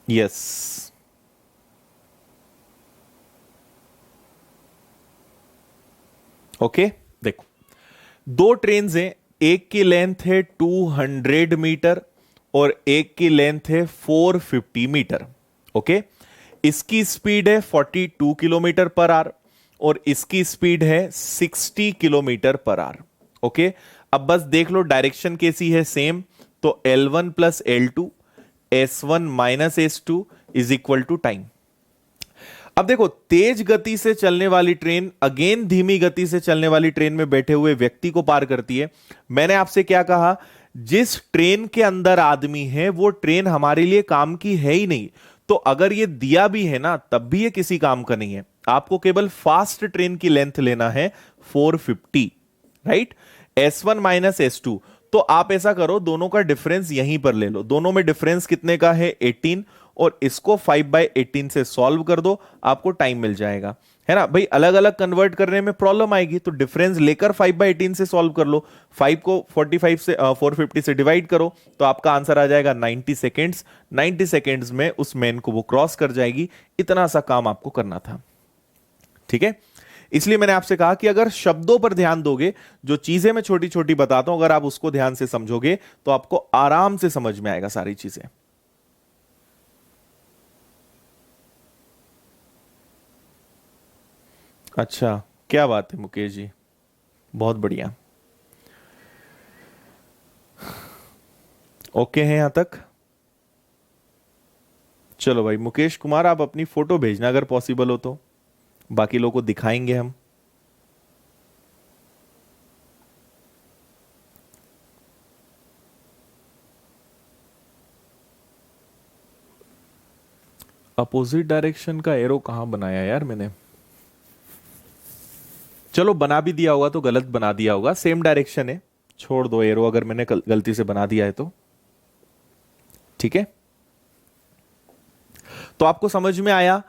Yes, okay. देखो, दो ट्रेन हैं, एक की लेंथ है 200 मीटर और एक की लेंथ है 450 मीटर। ओके, इसकी स्पीड है 42 किलोमीटर पर आवर और इसकी स्पीड है 60 किलोमीटर पर आवर। ओके, अब बस देख लो डायरेक्शन कैसी है, सेम। तो L1 plus L2, S1 minus S2 is equal to time. अब देखो, तेज गति से चलने वाली ट्रेन अगेन धीमी गति से चलने वाली ट्रेन में बैठे हुए व्यक्ति को पार करती है। मैंने आपसे क्या कहा, जिस ट्रेन के अंदर आदमी है वो ट्रेन हमारे लिए काम की है ही नहीं। तो अगर ये दिया भी है ना, तब भी ये किसी काम का नहीं है। आपको केवल फास्ट ट्रेन की लेंथ लेना है 450, राइट। S1 minus S2। तो आप ऐसा करो, दोनों का डिफरेंस यहीं पर ले लो। दोनों में डिफरेंस कितने का है, 18, और इसको 5/18 से सॉल्व कर दो, आपको टाइम मिल जाएगा, है ना भाई। अलग अलग कन्वर्ट करने में प्रॉब्लम आएगी, तो डिफरेंस लेकर 5/18 से सॉल्व कर लो। 5 को 45 से 450 से डिवाइड करो, तो आपका आंसर आ जाएगा 90 सेकेंड्स। 90 सेकेंड्स में उस मैन को वो क्रॉस कर जाएगी। इतना सा काम आपको करना था, ठीक है। इसलिए मैंने आपसे कहा कि अगर शब्दों पर ध्यान दोगे, जो चीजें मैं छोटी छोटी बताता हूं, अगर आप उसको ध्यान से समझोगे तो आपको आराम से समझ में आएगा सारी चीजें। अच्छा, क्या बात है मुकेश जी, बहुत बढ़िया। ओके हैं यहां तक? चलो भाई, मुकेश कुमार आप अपनी फोटो भेजना अगर पॉसिबल हो तो, बाकी लोगों को दिखाएंगे हम। अपोजिट डायरेक्शन का एरो कहां बनाया यार मैंने? चलो, बना भी दिया होगा तो गलत बना दिया होगा। सेम डायरेक्शन है, छोड़ दो एरो अगर मैंने गलती से बना दिया है तो, ठीक है। तो आपको समझ में आया,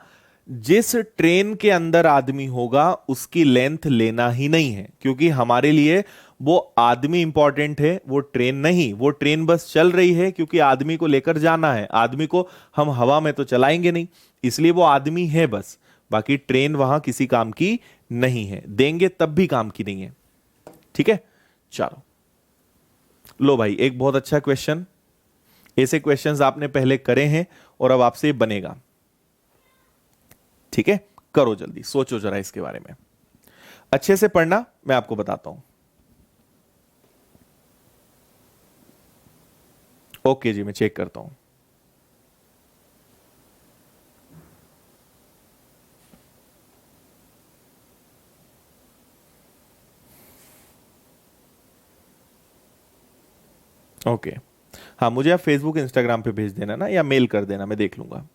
जिस ट्रेन के अंदर आदमी होगा उसकी लेंथ लेना ही नहीं है, क्योंकि हमारे लिए वो आदमी इंपॉर्टेंट है, वो ट्रेन नहीं। वो ट्रेन बस चल रही है क्योंकि आदमी को लेकर जाना है। आदमी को हम हवा में तो चलाएंगे नहीं, इसलिए वो आदमी है बस। बाकी ट्रेन वहां किसी काम की नहीं है, देंगे तब भी काम की नहीं है, ठीक है। चलो, लो भाई, एक बहुत अच्छा क्वेश्चन। ऐसे क्वेश्चंस आपने पहले करे हैं और अब आपसे बनेगा, ठीक है। करो जल्दी, सोचो जरा इसके बारे में, अच्छे से पढ़ना, मैं आपको बताता हूं। ओके जी, मैं चेक करता हूं। ओके, हाँ, मुझे आप फेसबुक इंस्टाग्राम पे भेज देना ना, या मेल कर देना, मैं देख लूंगा।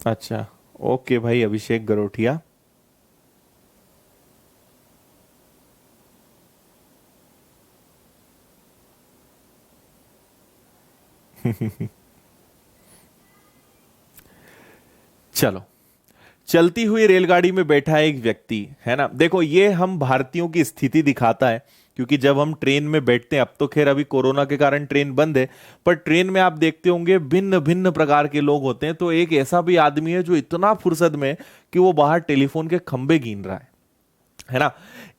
अच्छा, ओके भाई, अभिषेक गरोठिया। चलो, चलती हुई रेलगाड़ी में बैठा एक व्यक्ति है ना। देखो, ये हम भारतीयों की स्थिति दिखाता है, क्योंकि जब हम ट्रेन में बैठते हैं, अब तो खैर अभी कोरोना के कारण ट्रेन बंद है, पर ट्रेन में आप देखते होंगे भिन्न भिन्न प्रकार के लोग होते हैं। तो एक ऐसा भी आदमी है जो इतना फुर्सत में कि वो बाहर टेलीफोन के खंभे गिन रहा है ना।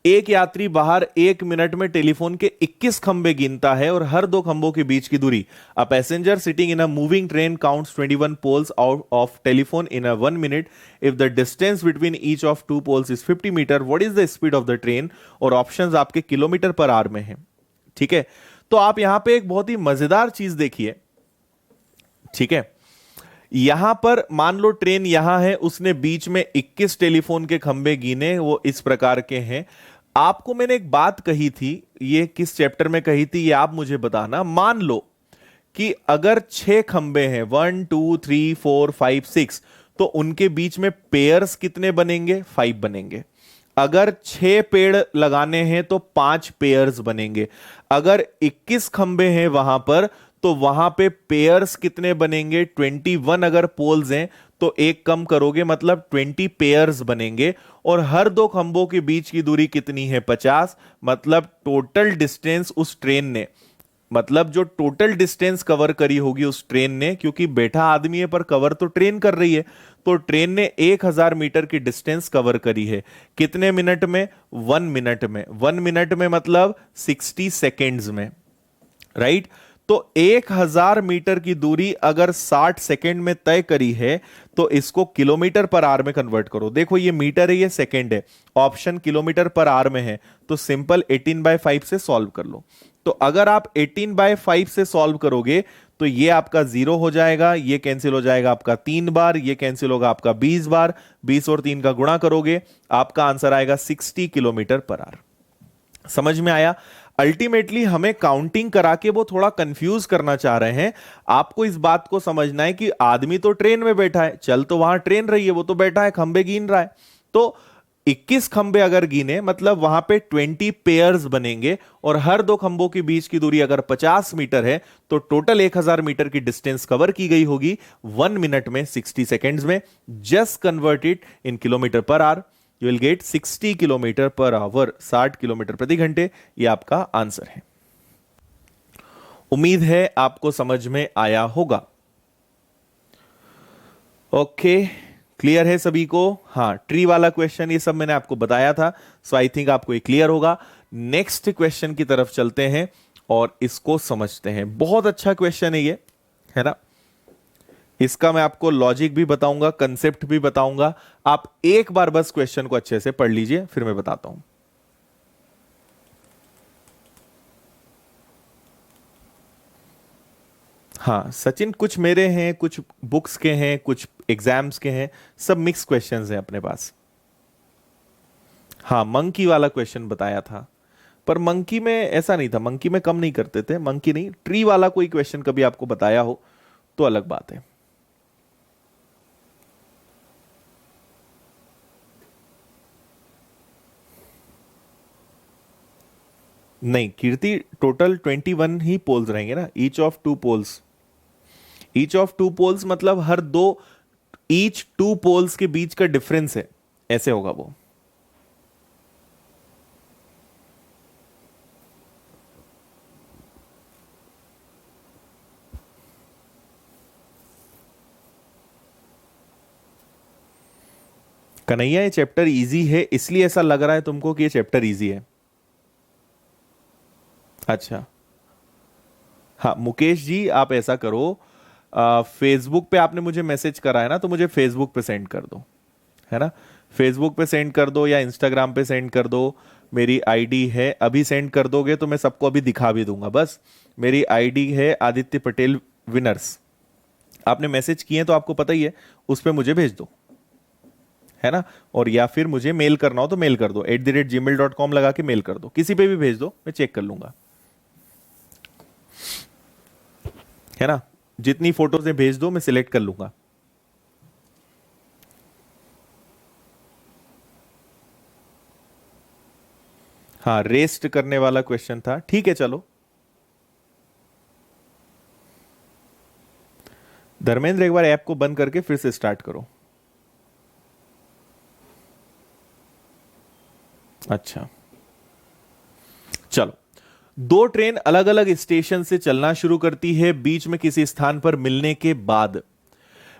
एक यात्री बाहर 1 मिनट में टेलीफोन के 21 खंभे गिनता है, और हर दो खंभों के बीच की दूरी। A passenger sitting in a moving train counts 21 poles out of telephone in a 1 minute if the distance between each of 2 poles is 50 meter. What is the speed of the train? और options आपके kilometer per hour में है, ठीक है। तो आप यहां पे एक बहुत ही मजेदार चीज देखिए, ठीक है। यहां पर मान लो ट्रेन यहां है, उसने बीच में 21 टेलीफोन के खंभे गिने, वो इस प्रकार के हैं। आपको मैंने एक बात कही थी, ये किस चैप्टर में कही थी ये आप मुझे बताना। मान लो कि अगर 6 खंभे हैं, 1 2 3 4 5 6, तो उनके बीच में पेयर्स कितने बनेंगे? 5 बनेंगे। अगर 6 पेड़ लगाने हैं तो 5 पेयर्स बनेंगे। अगर 21 खंभे हैं वहां पर, तो वहां पे पेयर्स कितने बनेंगे? 21। अगर पोल्स हैं तो एक कम करोगे, मतलब 20 पेयर्स बनेंगे। और हर दो खंभों के बीच की दूरी कितनी है? 50। मतलब टोटल डिस्टेंस उस ट्रेन ने, मतलब जो टोटल डिस्टेंस कवर करी होगी उस ट्रेन ने, क्योंकि बैठा आदमी है पर कवर तो ट्रेन कर रही है, तो ट्रेन ने 1000 मीटर की डिस्टेंस कवर करी है। कितने मिनट में? 1 मिनट में। 1 मिनट में मतलब 60 सेकेंड्स में, राइट। तो 1000 मीटर की दूरी अगर 60 सेकेंड में तय करी है, तो इसको किलोमीटर पर आवर में कन्वर्ट करो। देखो, ये मीटर है, ये सेकेंड है, ऑप्शन किलोमीटर पर आवर में है, तो सिंपल 18/5 से सॉल्व कर लो। तो अगर आप 18/5 से सॉल्व करोगे तो ये आपका 0 हो जाएगा, ये कैंसिल हो जाएगा आपका 3 बार, ये कैंसिल होगा आपका 20 बार, 20 और 3 का गुणा करोगे, आपका आंसर आएगा 60 किलोमीटर पर आवर। समझ में आया? अल्टीमेटली हमें काउंटिंग करा के वो थोड़ा कंफ्यूज करना चाह रहे हैं। आपको इस बात को समझना है कि आदमी तो ट्रेन में बैठा है, चल तो वहां ट्रेन रही है, वो तो बैठा है खंबे गिन रहा है, तो 21 खंबे अगर गिने मतलब वहां पे 20 पेयर्स बनेंगे, और हर दो खंबों के बीच की दूरी अगर 50 मीटर है तो टोटल 1000 मीटर की डिस्टेंस कवर की गई होगी 1 मिनट में 60 सेकेंड्स में। Just convert it in kilometre per our, you will get 60 kilometre per our, 60 kilometre प्रति घंटे। यह आपका आंसर है। उम्मीद है आपको समझ में आया होगा। ओके, क्लियर है सभी को? हाँ, ट्री वाला क्वेश्चन ये सब मैंने आपको बताया था, सो आई थिंक आपको ये क्लियर होगा। नेक्स्ट क्वेश्चन की तरफ चलते हैं और इसको समझते हैं। बहुत अच्छा क्वेश्चन है ये, है ना? इसका मैं आपको लॉजिक भी बताऊंगा, कंसेप्ट भी बताऊंगा। आप एक बार बस क्वेश्चन को अच्छे से पढ़ लीजिए, फिर मैं बताता हूं। हाँ सचिन, कुछ मेरे हैं, कुछ बुक्स के हैं, कुछ एग्जाम्स के हैं, सब मिक्स क्वेश्चंस हैं अपने पास। हाँ, मंकी वाला क्वेश्चन बताया था, पर मंकी में ऐसा नहीं था, मंकी में कम नहीं करते थे, मंकी नहीं, ट्री वाला कोई क्वेश्चन कभी आपको बताया हो तो अलग बात है। नहीं कीर्ति, टोटल 21 ही पोल्स रहेंगे ना, each of 2 poles. Each of 2 poles मतलब हर दो, ईच 2 पोल्स के बीच का डिफरेंस है, ऐसे होगा वो। कन्हैया, ये चैप्टर इजी है इसलिए ऐसा लग रहा है तुमको कि ये चैप्टर इजी है? अच्छा, हाँ मुकेश जी, आप ऐसा करो, फेसबुक पे आपने मुझे मैसेज करा है ना, तो मुझे फेसबुक पे सेंड कर दो, है ना? फेसबुक पे सेंड कर दो या इंस्टाग्राम पे सेंड कर दो। मेरी आईडी है, अभी सेंड कर दोगे तो मैं सबको अभी दिखा भी दूंगा। बस मेरी आईडी है आदित्य पटेल विनर्स, आपने मैसेज किए तो आपको पता ही है, उस पर मुझे भेज दो, है ना? और या फिर मुझे मेल करना हो तो मेल कर दो, @gmail.com लगा के मेल कर दो, किसी पे भी भेज दो, मैं चेक कर लूंगा, है ना? जितनी फोटोज भेज दो मैं सिलेक्ट कर लूंगा। हाँ, रेस्ट करने वाला क्वेश्चन था, ठीक है चलो। धर्मेंद्र, एक बार ऐप को बंद करके फिर से स्टार्ट करो। अच्छा चलो, दो ट्रेन अलग अलग स्टेशन से चलना शुरू करती है बीच में किसी स्थान पर मिलने के बाद।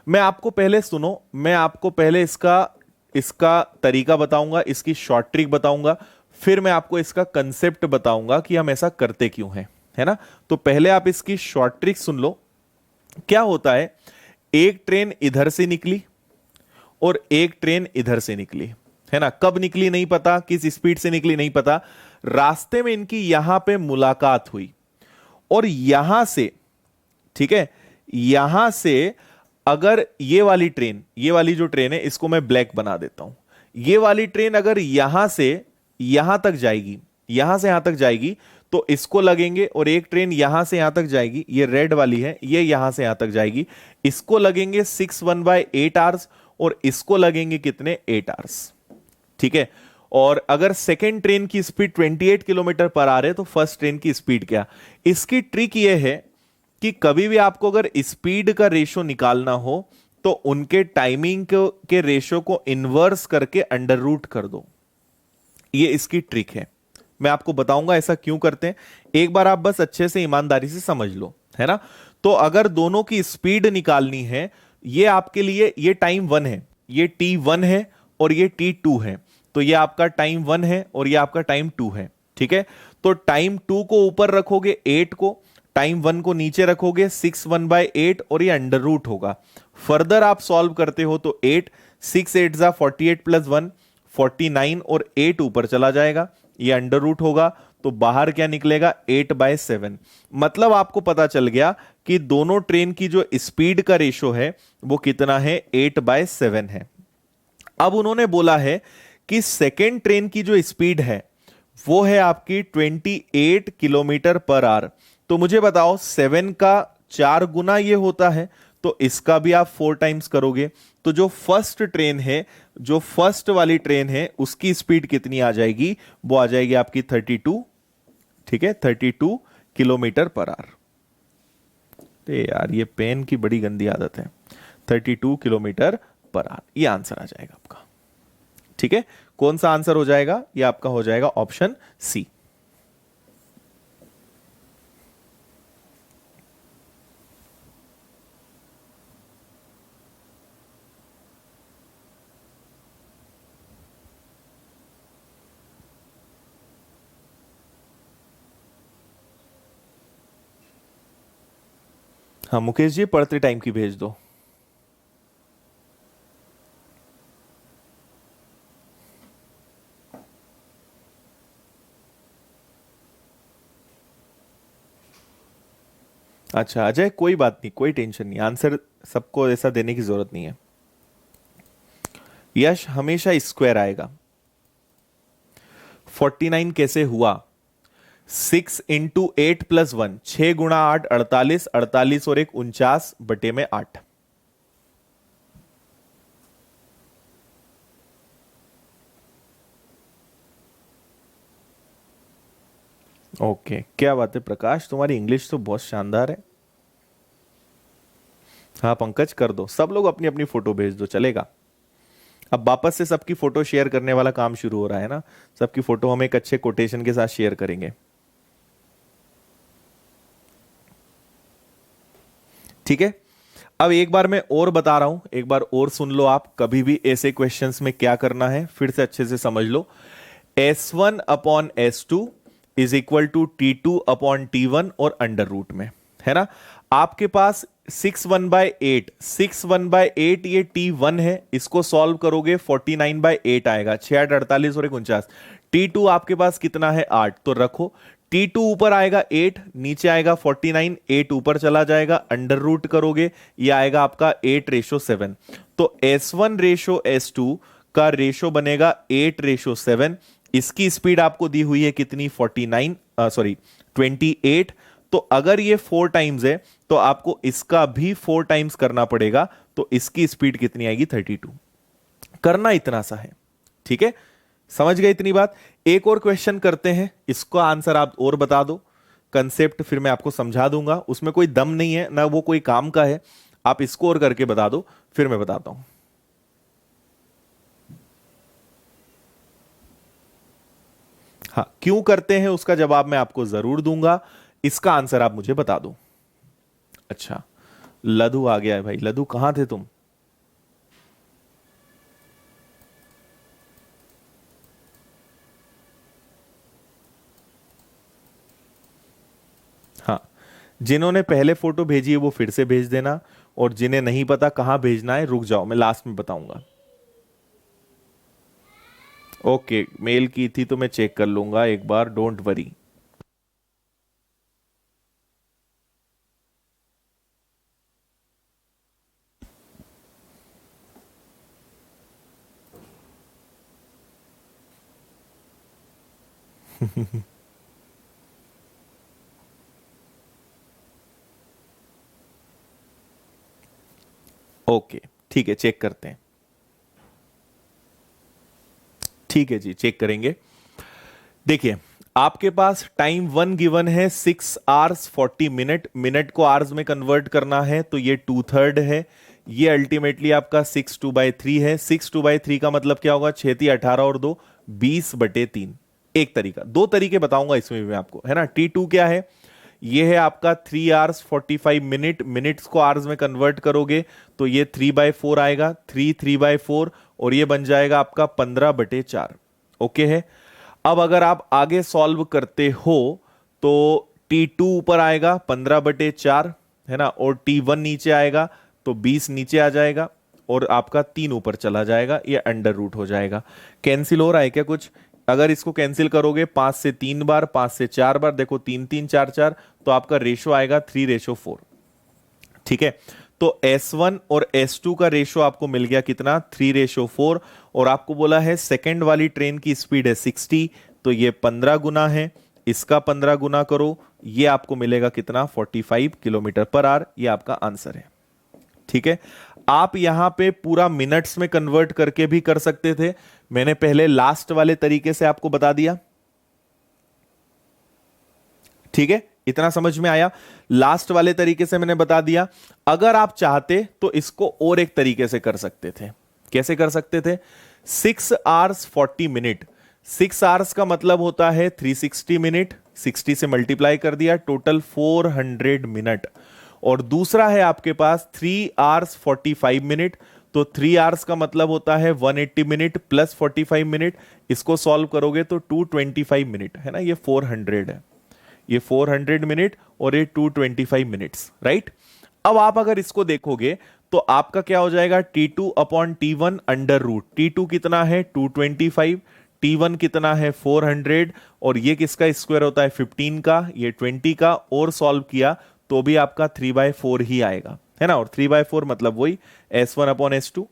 मैं आपको पहले सुनो, मैं आपको पहले इसका इसका तरीका बताऊंगा, इसकी शॉर्ट ट्रिक बताऊंगा, फिर मैं आपको इसका कंसेप्ट बताऊंगा कि हम ऐसा करते क्यों हैं, है ना? तो पहले आप इसकी शॉर्ट ट्रिक सुन लो। क्या होता है, एक ट्रेन इधर से निकली और एक ट्रेन इधर से निकली, है ना? कब निकली नहीं पता, किस स्पीड से निकली नहीं पता, रास्ते में इनकी यहां पे मुलाकात हुई, और यहां से, ठीक है, यहां से अगर ये वाली ट्रेन, ये वाली जो ट्रेन है इसको मैं ब्लैक बना देता हूं, ये वाली ट्रेन अगर यहां से यहां तक जाएगी, यहां से यहां तक जाएगी, तो इसको लगेंगे, और एक ट्रेन यहां से यहां तक जाएगी, ये रेड वाली है, ये यहां से यहां तक जाएगी, इसको लगेंगे 6/1/8 आवर्स, और इसको लगेंगे कितने, 8 आवर्स, ठीक है? और अगर सेकेंड ट्रेन की स्पीड 28 किलोमीटर पर आवर है तो फर्स्ट ट्रेन की स्पीड क्या? इसकी ट्रिक यह है कि कभी भी आपको अगर स्पीड का रेशो निकालना हो तो उनके टाइमिंग के रेशो को इन्वर्स करके अंडर रूट कर दो, ये इसकी ट्रिक है। मैं आपको बताऊंगा ऐसा क्यों करते हैं, एक बार आप बस अच्छे से ईमानदारी से समझ लो, है ना? तो अगर दोनों की स्पीड निकालनी है, ये आपके लिए, ये टाइम 1 है, ये T1 है और ये T2 है, तो ये आपका टाइम 1 है और ये आपका टाइम 2 है, ठीक है? तो टाइम 2 को ऊपर रखोगे 8 को, टाइम 1 को नीचे रखोगे 6/1/8, और ये अंडर रूट होगा। फर्दर आप सॉल्व करते हो तो 8 6 8 जा 48 + 1 49, और 8 ऊपर चला जाएगा, ये अंडर रूट होगा, तो बाहर क्या निकलेगा 8/7। मतलब आपको पता चल गया कि दोनों ट्रेन की जो स्पीड का रेशो है वो कितना है 8/7 है। अब उन्होंने बोला है कि सेकेंड ट्रेन की जो स्पीड है वो है आपकी 28 किलोमीटर पर आवर। तो मुझे बताओ 7 का 4 गुना ये होता है, तो इसका भी आप 4 टाइम्स करोगे। तो जो फर्स्ट ट्रेन है, जो फर्स्ट वाली ट्रेन है, उसकी स्पीड कितनी आ जाएगी? वो आ जाएगी आपकी 32। ठीक है, 32 किलोमीटर पर आवर। यार ये पेन की बड़ी गंदी आदत है। 32 किलोमीटर पर आवर, ये आंसर आ जाएगा आपका। ठीक है, कौन सा आंसर हो जाएगा? ये आपका हो जाएगा ऑप्शन सी। हाँ मुकेश जी, पढ़ते टाइम की भेज दो। अच्छा अजय, कोई बात नहीं, कोई टेंशन नहीं, आंसर सबको ऐसा देने की जरूरत नहीं है। यश हमेशा स्क्वायर आएगा। 49 कैसे हुआ? 6 × 8 + 1, 6 × 8 48, 48 और 1 49/8। ओके, क्या बात है प्रकाश, तुम्हारी इंग्लिश तो बहुत शानदार है। हाँ पंकज, कर दो, सब लोग अपनी अपनी फोटो भेज दो, चलेगा। अब वापस से सबकी फोटो शेयर करने वाला काम शुरू हो रहा है ना। सबकी फोटो हम एक अच्छे कोटेशन के साथ शेयर करेंगे। ठीक है, अब एक बार मैं और बता रहा हूं, एक बार और सुन लो आप। कभी भी ऐसे क्वेश्चंस में क्या करना है फिर से अच्छे से समझ लो। S1/S2 is equal to T2/T1 और अंडर रूट में, है ना। आपके पास 6/1/8, 6/1/8 ये T1 है, इसको सॉल्व करोगे 49/8 आएगा, 6 8 48 और 1 49। T2 आपके पास कितना है 8, तो रखो। T2 ऊपर आएगा 8, नीचे आएगा 49, 8 ऊपर चला जाएगा, अंडर रूट करोगे, ये आएगा आपका 8:7। तो S1:S2 का रेशो बनेगा 8:7। इसकी स्पीड आपको दी हुई है कितनी? 28। तो अगर ये 4 टाइम्स है तो आपको इसका भी 4 टाइम्स करना पड़ेगा, तो इसकी स्पीड कितनी आएगी? 32। करना इतना सा है, ठीक है, समझ गए इतनी बात। एक और क्वेश्चन करते हैं, इसका आंसर आप और बता दो। कंसेप्ट फिर मैं आपको समझा दूंगा, उसमें कोई दम नहीं है ना, वो कोई काम का है। आप इसको और करके बता दो, फिर मैं बताता हूं। हाँ, क्यों करते हैं उसका जवाब मैं आपको जरूर दूंगा, इसका आंसर आप मुझे बता दो। अच्छा, लधु आ गया है भाई। लधु कहां थे तुम? हाँ, जिन्होंने पहले फोटो भेजी है वो फिर से भेज देना, और जिन्हें नहीं पता कहां भेजना है रुक जाओ, मैं लास्ट में बताऊंगा। ओके, मेल की थी तो मैं चेक कर लूंगा एक बार, डोंट वरी। ओके ठीक है, चेक करते हैं। ठीक है जी, चेक करेंगे। देखिए, आपके पास टाइम वन गिवन है 6 hours 40 minute, मिनट को आवर्स में कन्वर्ट करना है तो ये 2/3 है। ये अल्टीमेटली आपका 6/2/3 है। 6/2/3 का मतलब क्या होगा? 6×3 = 18 और 2 20/3। एक तरीका, दो तरीके बताऊंगा इसमें भी मैं आपको, है ना। T2 क्या है? ये है आपका 3 hours 45 minute, मिनट्स को आवर्स में कन्वर्ट करोगे तो ये 3/4 आएगा, 3/4, और ये बन जाएगा आपका 15/4। ओके है। अब अगर आप आगे सॉल्व करते हो तो T2 ऊपर आएगा 15/4, है ना, और T1 नीचे आएगा तो 20 नीचे आ जाएगा, और आपका 3 ऊपर चला जाएगा, ये अंडर रूट हो जाएगा। कैंसिल हो रहा है क्या कुछ? अगर इसको कैंसिल करोगे 5 से 3 बार, 5 से 4 बार, देखो 3 3 4 4, तो आपका रेशो आएगा 3:4। ठीक है, तो S1 और S2 का रेशो आपको मिल गया कितना, 3:4। और आपको बोला है सेकंड वाली ट्रेन की स्पीड है 60, तो ये 15 गुना है, इसका 15 गुना करो, ये आपको मिलेगा कितना, 45 किलोमीटर पर आवर। ये आपका आंसर है। ठीक है, आप यहां पे पूरा मिनट्स में कन्वर्ट करके भी कर सकते थे, मैंने पहले लास्ट वाले तरीके से आपको बता दिया। ठीक है, इतना समझ में आया, लास्ट वाले तरीके से मैंने बता दिया। अगर आप चाहते तो इसको और एक तरीके से कर सकते थे। कैसे कर सकते थे, 6 आवर्स 40 मिनट, 6 आवर्स का मतलब होता है 360 मिनट, 60 से मल्टीप्लाई कर दिया, टोटल 400 मिनट। और दूसरा है आपके पास 3 आवर्स 45 मिनट, तो 3 आवर्स का मतलब होता है 180 मिनट प्लस 45 मिनट, इसको सॉल्व करोगे तो 225 मिनट है ना, ये 400 है, ये 400 मिनट और ये 225 मिनट्स, राइट। अब आप अगर इसको देखोगे तो आपका क्या हो जाएगा, T2 upon T1 under root, T2 कितना है 225, T1 कितना है 400, और ये किसका स्क्वायर होता है 15 का, ये 20 का, और सॉल्व किया तो भी आपका 3/4 ही आएगा, है ना। और 3/4 मतलब वही S1 अपॉन S2,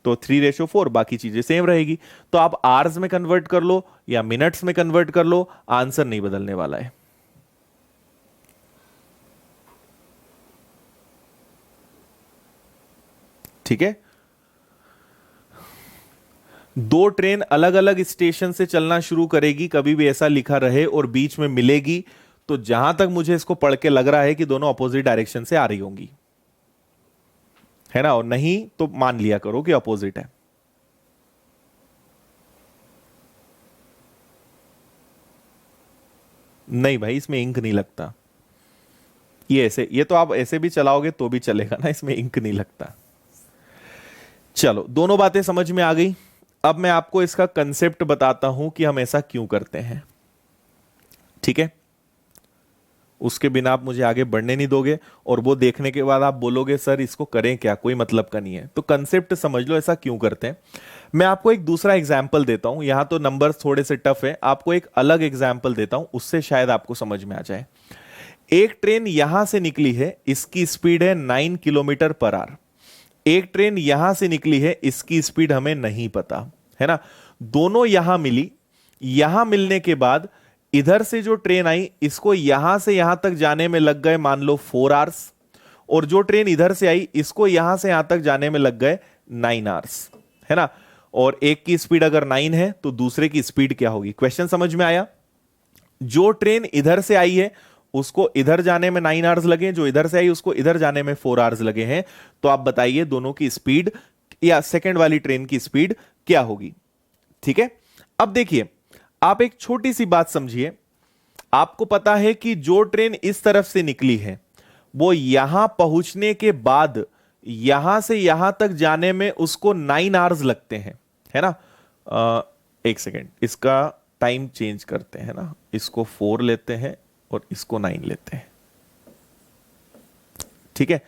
तो 3:4, बाकी चीजें सेम रहेगी। तो आप आवर्स में कन्वर्ट कर लो या मिनट्स में कन्वर्ट कर लो, आंसर नहीं बदलने वाला है। ठीक है, दो ट्रेन अलग अलग स्टेशन से चलना शुरू करेगी, कभी भी ऐसा लिखा रहे और बीच में मिलेगी, तो जहां तक मुझे इसको पढ़ के लग रहा है कि दोनों अपोजिट डायरेक्शन से आ रही होंगी, है ना। और नहीं तो मान लिया करो कि अपोजिट है। नहीं भाई, इसमें इंक नहीं लगता, ये ऐसे, ये तो आप ऐसे भी चलाओगे तो भी चलेगा ना, इसमें इंक नहीं लगता। चलो, दोनों बातें समझ में आ गई। अब मैं आपको इसका कंसेप्ट बताता हूं कि हम ऐसा क्यों करते हैं। ठीक है, उसके बिना आप मुझे आगे बढ़ने नहीं दोगे, और वो देखने के बाद आप बोलोगे सर इसको करें क्या, कोई मतलब का नहीं है। तो कंसेप्ट समझ लो ऐसा क्यों करते हैं। मैं आपको एक दूसरा एग्जाम्पल देता हूं, यहां तो नंबर थोड़े से टफ है, आपको एक अलग एग्जाम्पल देता हूं, उससे शायद आपको समझ में आ जाए। एक ट्रेन यहां से निकली है, इसकी स्पीड है 9 किलोमीटर पर आवर। एक ट्रेन यहां से निकली है, इसकी स्पीड हमें नहीं पता, है ना। दोनों यहां मिली, यहां मिलने के बाद इधर से जो ट्रेन आई, इसको यहां से यहां तक जाने में लग गए मान लो 4 आवर्स, और जो ट्रेन इधर से आई, इसको यहां से यहां तक जाने में लग गए 9 आवर्स, है ना। और एक की स्पीड अगर 9 है तो दूसरे की स्पीड क्या होगी। क्वेश्चन समझ में आया। जो ट्रेन इधर से आई है उसको इधर जाने में 9 आवर्स लगे, जो इधर से आई उसको इधर जाने में 4 आवर्स लगे हैं। तो आप बताइए दोनों की स्पीड या सेकंड वाली ट्रेन की स्पीड क्या होगी। ठीक है, अब देखिए आप एक छोटी सी बात समझिए। आपको पता है कि जो ट्रेन इस तरफ से निकली है वो यहां पहुंचने के बाद यहां से यहां तक जाने में उसको 9 आवर्स लगते हैं, है ना। एक सेकेंड, इसका टाइम चेंज करते हैं ना, इसको 4 लेते हैं और इसको 9 लेते हैं। ठीक है,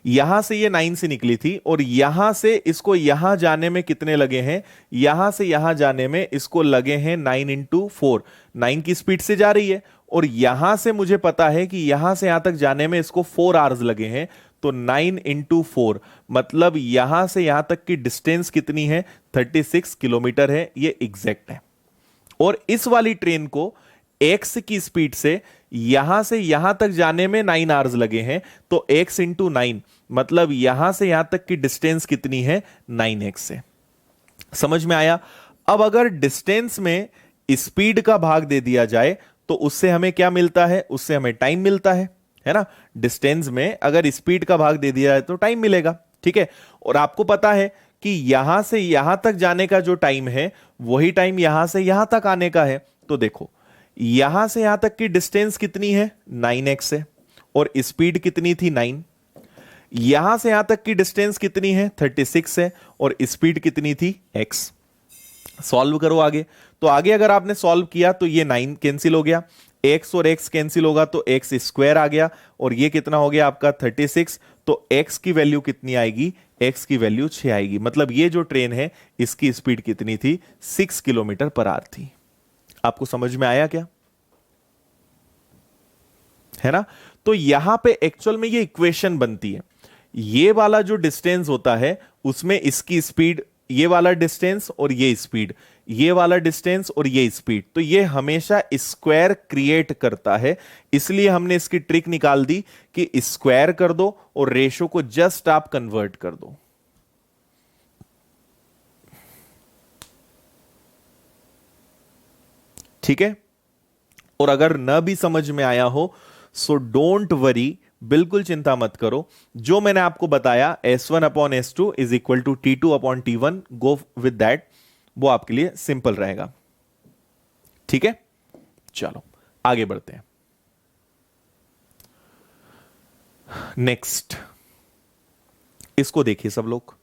यहां से ये 9 से निकली थी और यहां से इसको यहां जाने में कितने लगे हैं, यहां से यहां जाने में इसको लगे हैं 9 इंटू 4, 9 की स्पीड से जा रही है। और यहां से मुझे पता है कि यहां से यहां तक जाने में इसको 4 आवर्स लगे हैं, तो 9 इंटू 4 मतलब यहां से यहां तक की डिस्टेंस कितनी है, 36 किलोमीटर है, ये एग्जैक्ट है। और इस वाली ट्रेन को x की स्पीड से यहां से यहां तक जाने में 9 आवर्स लगे हैं, तो x इंटू 9 मतलब यहां से यहां तक की डिस्टेंस कितनी है, 9x से। समझ में आया। अब अगर डिस्टेंस में स्पीड का भाग दे दिया जाए तो उससे हमें क्या मिलता है, उससे हमें टाइम मिलता है ना। डिस्टेंस में अगर स्पीड का भाग दे दिया जाए तो टाइम मिलेगा। ठीक है, और आपको पता है कि यहां से यहां तक जाने का जो टाइम है वही टाइम यहां से यहां तक आने का है। तो देखो यहां से यहां तक की डिस्टेंस कितनी है, 9x है, और स्पीड कितनी थी 9। यहां से यहां तक की डिस्टेंस कितनी है, 36 है, और स्पीड कितनी थी, x। सॉल्व करो आगे। तो आगे अगर आपने सॉल्व किया तो ये 9 कैंसिल हो गया, x और x कैंसिल होगा तो x स्क्वायर आ गया, और ये कितना हो गया आपका 36। तो x की वैल्यू कितनी आएगी, x की वैल्यू 6 आएगी। मतलब ये जो ट्रेन है इसकी स्पीड कितनी थी, 6 किलोमीटर पर आवर थी। आपको समझ में आया क्या? है ना? तो यहां पे एक्चुअल में ये इक्वेशन बनती है। ये वाला जो डिस्टेंस होता है उसमें इसकी स्पीड, ये वाला डिस्टेंस और ये स्पीड, ये वाला डिस्टेंस और ये स्पीड, तो ये हमेशा स्क्वायर क्रिएट करता है। इसलिए हमने इसकी ट्रिक निकाल दी कि स्क्वायर कर दो और रेशो को जस्ट आप कन्वर्ट कर दो। ठीक है? और अगर न भी समझ में आया हो सो डोंट वरी, बिल्कुल चिंता मत करो। जो मैंने आपको बताया S1/S2 is equal to T2/T1, go with that, वो आपके लिए सिंपल रहेगा। ठीक है? चलो आगे बढ़ते हैं। नेक्स्ट, इसको देखिए सब लोग।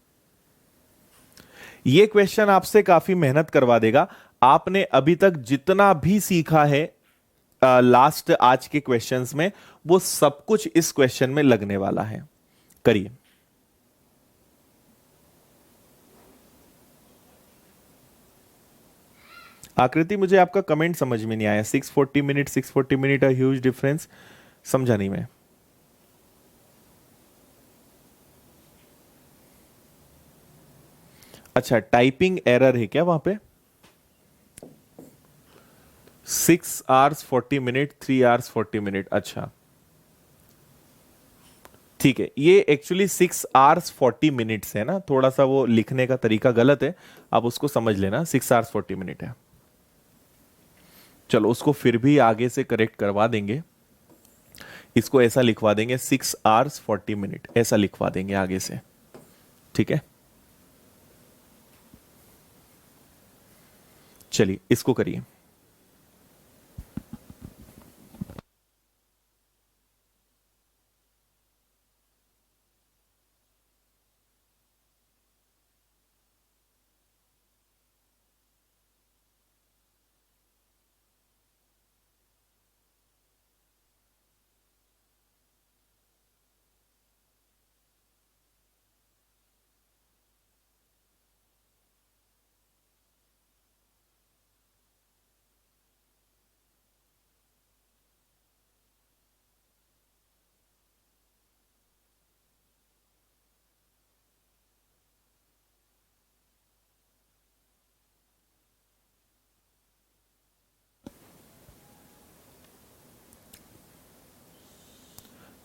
ये क्वेश्चन आपसे काफी मेहनत करवा देगा। आपने अभी तक जितना भी सीखा है लास्ट आज के क्वेश्चंस में, वो सब कुछ इस क्वेश्चन में लगने वाला है। करिए। आकृति, मुझे आपका कमेंट समझ में नहीं आया। 640 minute, 640 minute, a huge difference, समझा नहीं मैं। अच्छा, टाइपिंग एरर है क्या वहां पे? 6 आवर्स 40 मिनट, 3 आवर्स 40 मिनट, अच्छा ठीक है। ये एक्चुअली 6 आवर्स 40 मिनट्स है ना, थोड़ा सा वो लिखने का तरीका गलत है, आप उसको समझ लेना। 6 आवर्स 40 मिनट है। चलो उसको फिर भी आगे से करेक्ट करवा देंगे, इसको ऐसा लिखवा देंगे 6 आवर्स 40 मिनट, ऐसा लिखवा देंगे आगे से। ठीक है, चलिए इसको करिए।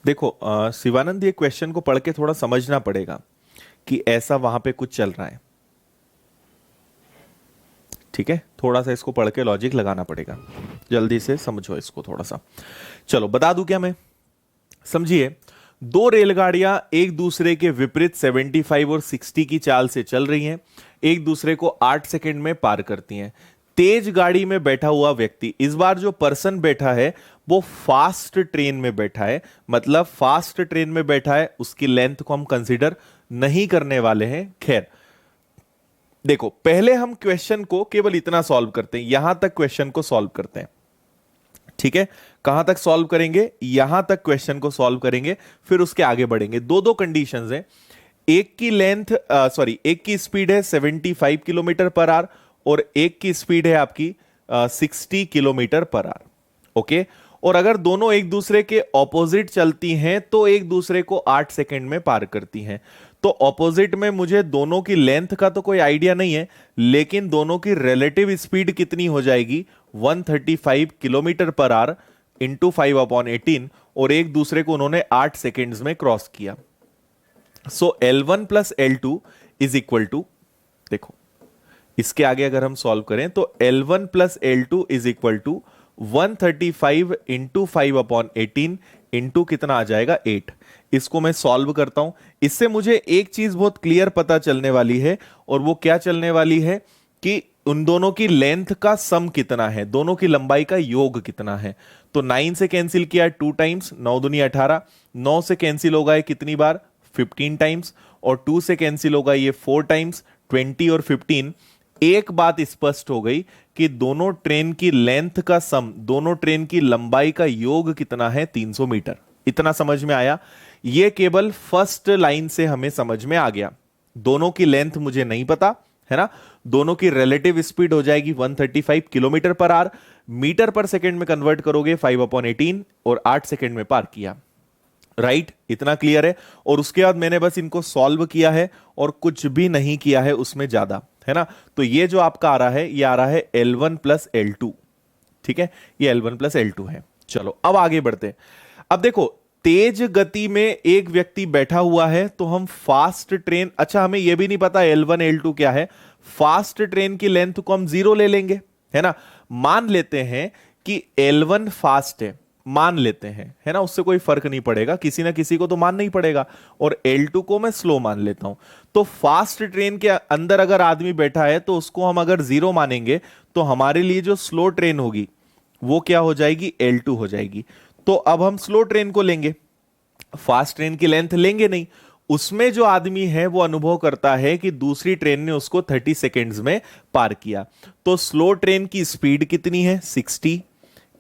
देखो शिवानंद, ये क्वेश्चन को पढ़ के थोड़ा समझना पड़ेगा कि ऐसा वहां पे कुछ चल रहा है। ठीक है, थोड़ा सा इसको पढ़ के लॉजिक लगाना पड़ेगा, जल्दी से समझो इसको थोड़ा सा। चलो बता दूं क्या मैं? समझिए, दो रेलगाड़ियां एक दूसरे के विपरीत 75 और 60 की चाल से चल रही हैं, एक दूसरे को 8 सेकंड में पार करती हैं। तेज गाड़ी में बैठा हुआ व्यक्ति, इस बार जो पर्सन बैठा है वो फास्ट ट्रेन में बैठा है, मतलब फास्ट ट्रेन में बैठा है, उसकी लेंथ को हम कंसीडर नहीं करने वाले हैं। खैर देखो, पहले हम क्वेश्चन को केवल इतना सॉल्व करते हैं, यहां तक क्वेश्चन को सॉल्व करते हैं। ठीक है, कहां तक सॉल्व करेंगे? यहां तक क्वेश्चन को सॉल्व करेंगे, फिर उसके आगे बढ़ेंगे। दो दो कंडीशंस हैं, एक की लेंथ एक की स्पीड है 75 किलोमीटर पर आवर और एक की स्पीड है आपकी 60 किलोमीटर पर आवर। ओके, और अगर दोनों एक दूसरे के ऑपोजिट चलती हैं तो एक दूसरे को 8 सेकंड में पार करती हैं। तो ऑपोजिट में मुझे दोनों की लेंथ का तो कोई आइडिया नहीं है, लेकिन दोनों की रिलेटिव स्पीड कितनी हो जाएगी? 135 किलोमीटर पर आवर इंटू 5/18, और एक दूसरे को उन्होंने 8 सेकेंड्स में क्रॉस किया। So L1 plus L2 is equal to, देखो इसके आगे अगर हम सॉल्व करें तो L1 plus L2 is equal to 135 into 5/18 into कितना आ जाएगा? 8। इसको मैं सॉल्व करता हूं, इससे मुझे एक चीज बहुत क्लियर पता चलने वाली है, और वो क्या चलने वाली है कि उन दोनों की लेंथ का सम कितना है, दोनों की लंबाई का योग कितना है। तो 9 से कैंसिल किया 2 टाइम्स, 9 दूनी 18, 9 से कैंसिल होगा ये कितनी बार? 15 टाइम्स, और 2 से कैंसिल होगा ये 4 टाइम्स, 20 और 15। एक बात स्पष्ट हो गई कि दोनों ट्रेन की लेंथ का सम, दोनों ट्रेन की लंबाई का योग कितना है? 300 मीटर। इतना समझ में आया? यह केवल फर्स्ट लाइन से हमें समझ में आ गया। दोनों की लेंथ मुझे नहीं पता है ना। दोनों की रिलेटिव स्पीड हो जाएगी 135 किलोमीटर पर आवर, मीटर पर सेकंड में कन्वर्ट करोगे 5/18 और 8 सेकंड में पार किया। राइट, इतना क्लियर है। और उसके बाद मैंने बस इनको सॉल्व किया है और कुछ भी नहीं किया है उसमें ज्यादा, है ना। तो ये जो आपका आ रहा है, ये आ रहा है L1 प्लस L2। ठीक है, ये L1 प्लस L2 है। चलो अब आगे बढ़ते हैं। अब देखो, तेज गति में एक व्यक्ति बैठा हुआ है, तो हम फास्ट ट्रेन, अच्छा हमें यह भी नहीं पता L1 L2 क्या है, फास्ट ट्रेन की लेंथ को हम 0 ले लेंगे, है ना। मान लेते हैं कि L1 फास्ट है, मान लेते हैं, है ना, उससे कोई फर्क नहीं पड़ेगा, किसी ना किसी को तो मानना ही पड़ेगा। और L2 को मैं स्लो मान लेता हूं। तो फास्ट ट्रेन के अंदर अगर आदमी बैठा है तो उसको हम अगर 0 मानेंगे, तो हमारे लिए जो स्लो ट्रेन होगी वो क्या हो जाएगी, L2 हो जाएगी। तो अब हम स्लो ट्रेन को लेंगे, फास्ट ट्रेन की लेंथ लेंगे नहीं। उसमें जो आदमी है वो अनुभव करता है कि दूसरी ट्रेन ने उसको 30 सेकेंड्स में पार किया। तो स्लो ट्रेन की स्पीड कितनी है, 60